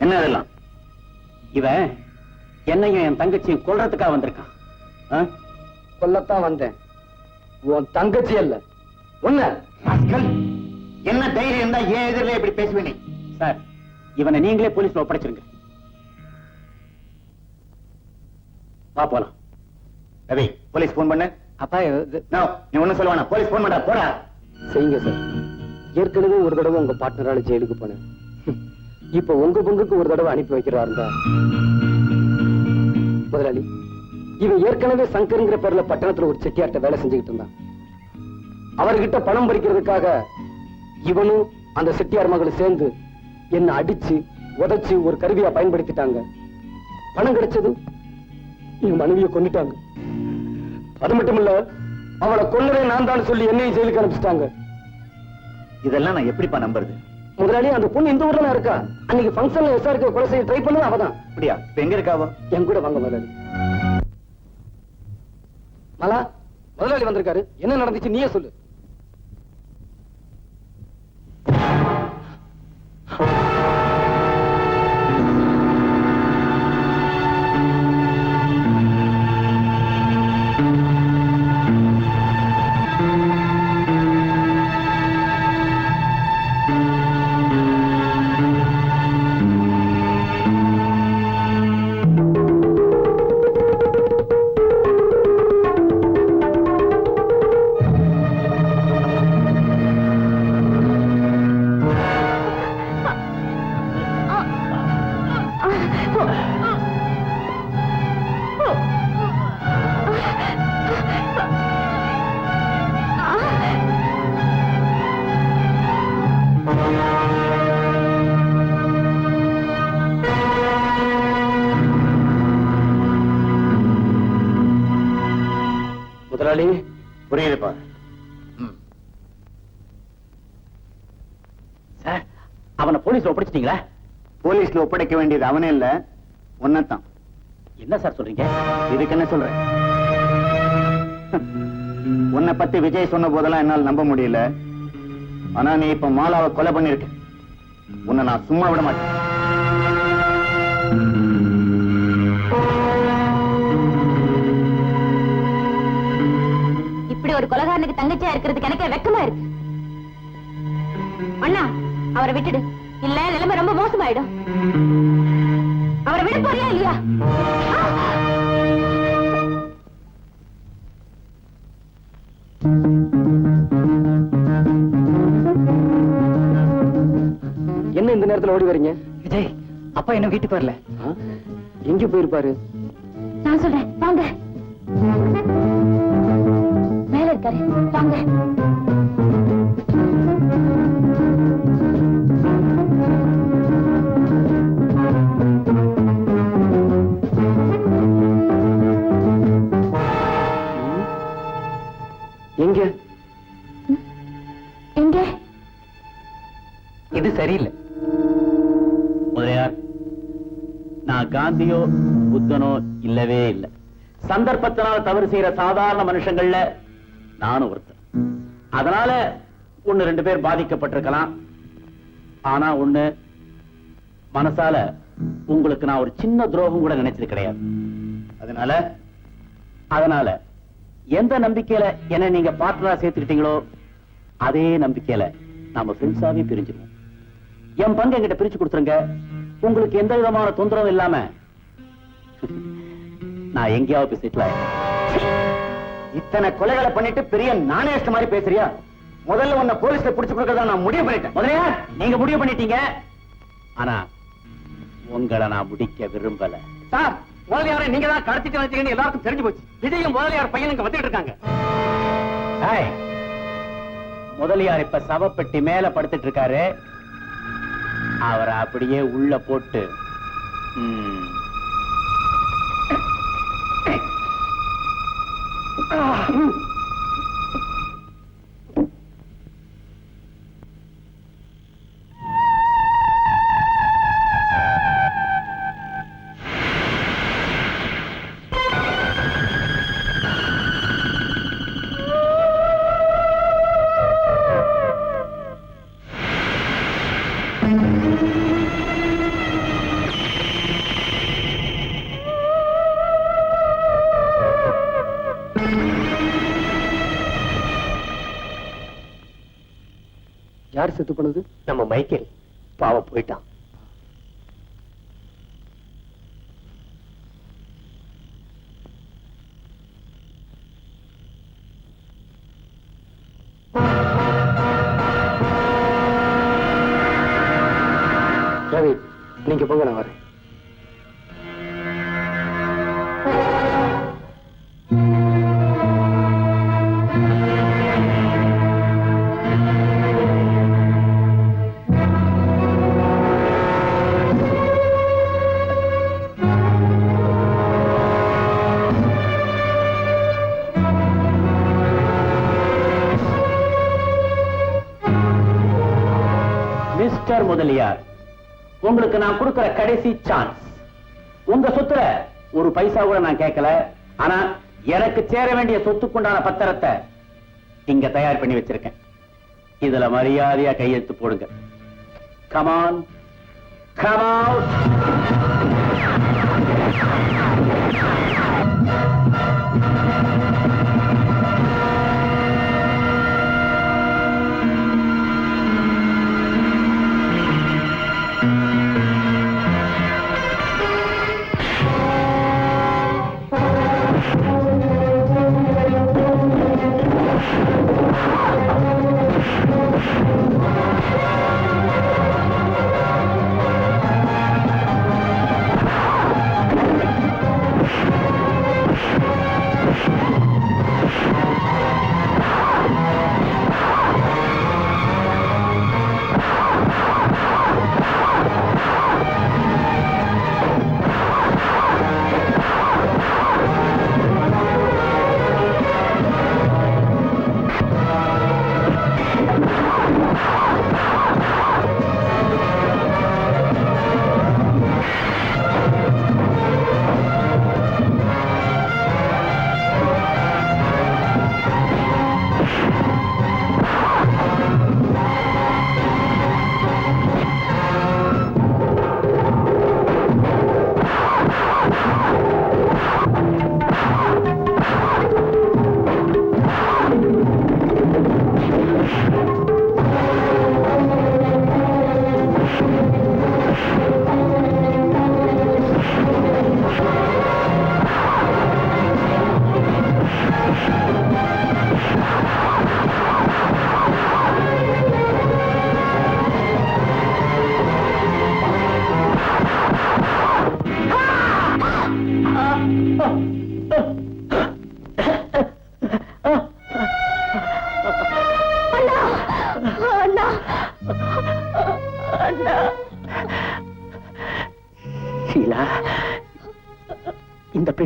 என்ன அதெல்லாம்? இவன் என்னையும் என் தங்கச்சியும் கொல்றதுக்காக வந்திருக்கான். கொல்லத்தான் வந்தேன், உன் தங்கச்சி அல்ல உன்ன. என்ன தைரியம் இருந்தா ஏன் எதிரில இப்படி பேசுவேனே? சார், இவனை நீங்களே போலீஸ்ல ஒப்படைச்சிருங்க. வா போலாம். ரவி, போலீஸ் போன் பண்ணு. அப்பா நீ ஒண்ணும் சொல்லுவானா? போலீஸ் போன் பண்ணா போடா. செய்யுங்க சார். ஏற்கனவே ஒரு தடவை உங்க பார்ட்னரால ஜெயிலுக்கு போனேன். இப்ப உங்க பங்குக்கு ஒரு தடவை அனுப்பி வைக்கிறாருந்தா. முதலாளி, இவன் ஏற்கனவே சங்கர்ங்கிற பேர்ல பட்டணத்துல ஒரு செட்டியார்ட்ட வேலை செஞ்சுக்கிட்டு இருந்தான். அவர்கிட்ட பணம் பறிக்கிறதுக்காக இவனும் அந்த செட்டியார் மகளும் சேர்ந்து என்ன அடிச்சு உதைச்சு ஒரு கருவியா பயன்படுத்திட்டாங்க. பணம் கிடைச்சது என் மனைவியை கொண்டுட்டாங்க. அது மட்டும் இல்ல, அவளை கொல்லவே நான் தான் சொல்லி என்னையும் ஜெயிலுக்கு அனுப்பிச்சிட்டாங்க. இதெல்லாம் நான் எப்படிப்பா நம்புறது? முதலாளி, அந்த பொண்ணு இந்த ஊர்ல இருக்கா. அன்னைக்கு ஃபங்க்ஷன்ல எஸ்ஆர்கே கொலை செய்ய ட்ரை பண்ணது அவதான். அப்படியா? இப்ப எங்க இருக்காவோ? என் கூட வாங்க முதலாளி. மலா, முதலாளி வந்திருக்காரு. என்ன நடந்துச்சு நீயே சொல்லு. முதலாளி புரியுதுப்பா. சார், அவனை போலீஸ்ல ஒப்படைச்சிட்டீங்களா? போலீஸ்ல ஒப்படைக்க வேண்டியது அவனே இல்ல, உன்னதான். என்ன சார் சொல்றீங்க? இதுக்கு என்ன சொல்றேன்? உன்னை பத்தி விஜய் சொன்ன போதெல்லாம் என்னால் நம்ப முடியல. ஆனா நீ இப்ப மாலாவை கொலை பண்ணிருக்க. உன்னை நான் சும்மா விட மாட்டேன். இப்படி ஒரு கொலைகாரனுக்கு தங்கச்சியா இருக்கிறதுக்கு எனக்கே வெக்கமா இருக்கு. அண்ணா, அவரை விட்டுடு, இல்ல நிலைமை ரொம்ப மோசமாயிடும். அவரை விட போறியா இல்லையா? என்ன இந்த நேரத்துல ஓடி வரீங்க? விஜய், அப்பா என்ன வீட்டுக்கு வரல. எங்க போயிருப்பாரு? நான் சொல்றேன், வாங்க. மேல இருக்காரு, வாங்க. எங்க எங்க? இது சரியில்லை. முதலியார், நான் காந்தியோ புத்தனோ இல்லவே இல்லை. சந்தர்ப்பத்தினால் தவறு செய்யற சாதாரண மனுஷங்கள்ல நானும் ஒருத்தன். அதனால 1-2 பேர் பாதிக்கப்பட்டிருக்கலாம். ஆனா ஒண்ணு, மனசால உங்களுக்கு நான் ஒரு சின்ன துரோகம் கூட நினைச்சது கிடையாது. அதனால எந்த நம்பிக்கையில என்ன நீங்க பார்ட்னரா சேர்த்துக்கிட்டீங்களோ அதே நம்பிக்கையில நாம ஃப்ரெண்ட்ஸாவே பிரிஞ்சிருவோம். என் பங்கு என்கிட்ட பிரிச்சு கொடுத்துருங்க. உங்களுக்கு எந்த விதமான தொந்தரவும் இல்லாம நான் எங்கேயாவது போய் செட்டில் ஆயிடுறேன். இத்தனை கொலைகளை பண்ணிட்டு பெரிய நாணயஸ்ட் மாதிரி பேசுறியா? முதல்ல உன்னை போலீஸ்ல புடிச்சு கொடுக்கறதா நான் முடிவு பண்ணிட்டேன். முதலையா, நீங்க முடிவு பண்ணிட்டீங்க. ஆனா உங்களை நான் முடிக்க விரும்பல. சார், முதலியாரை நீங்க தான் கடத்திட்டு வச்சீங்கன்னு எல்லாருக்கும் தெரிஞ்சு போச்சு. விஜயும் முதலியார் பையன் இங்க வந்துட்டு இருக்காங்க. முதலியார் இப்ப சவப்பெட்டி மேல படுத்துட்டு இருக்காரு. அவரை அப்படியே உள்ள போட்டு யார் செத்து போனது? நம்ம மைக்கேல் பாவம் போயிட்டான். ரவி, நீங்க போங்க, நான் வரேன். மிஸ்டர் முதலியார், உங்களுக்கு நான் கொடுக்கிற கடைசி சான்ஸ். உங்க சொத்துல ஒரு பைசா கூட நான் கேட்கல. ஆனா எனக்கு சேர வேண்டிய சொத்துக்குண்டான பத்திரத்தை இங்க தயார் பண்ணி வச்சிருக்கேன். இதுல மரியாதையா கையெழுத்து போடுங்க. Come on, come out.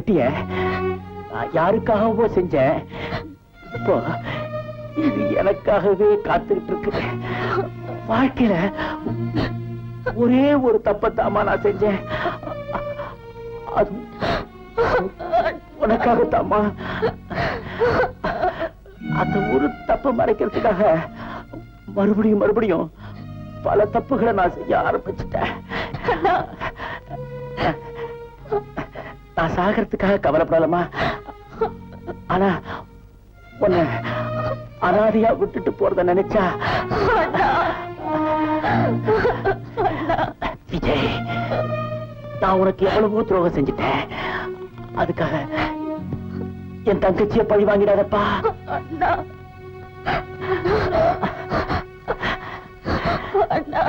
பெட்டிய நான் யாருக்காகவோ செஞ்சேன். இப்போ இது எனக்காகவே காத்துக்கிட்டு இருக்கு. வாழ்க்கையில ஒரே ஒரு தப்பத்தாமா நான் செஞ்சேன். அது உனக்காகத்தாமா. அந்த ஒரு தப்பு மறைக்கிறதுக்காக மறுபடியும் பல தப்புகளை நான் செய்ய ஆரம்பிச்சுட்டேன். நான் சாகிறதுக்காக கவலைப்படலாமா? ஆனா உன்னை அனாதையா விட்டுட்டு போறத நினைச்சா விஜய், நான் உனக்கு எவ்வளவோ துரோகம் செஞ்சுட்டேன். அதுக்காக என் தங்கச்சியை பழி வாங்கிடாதப்பா. அண்ணா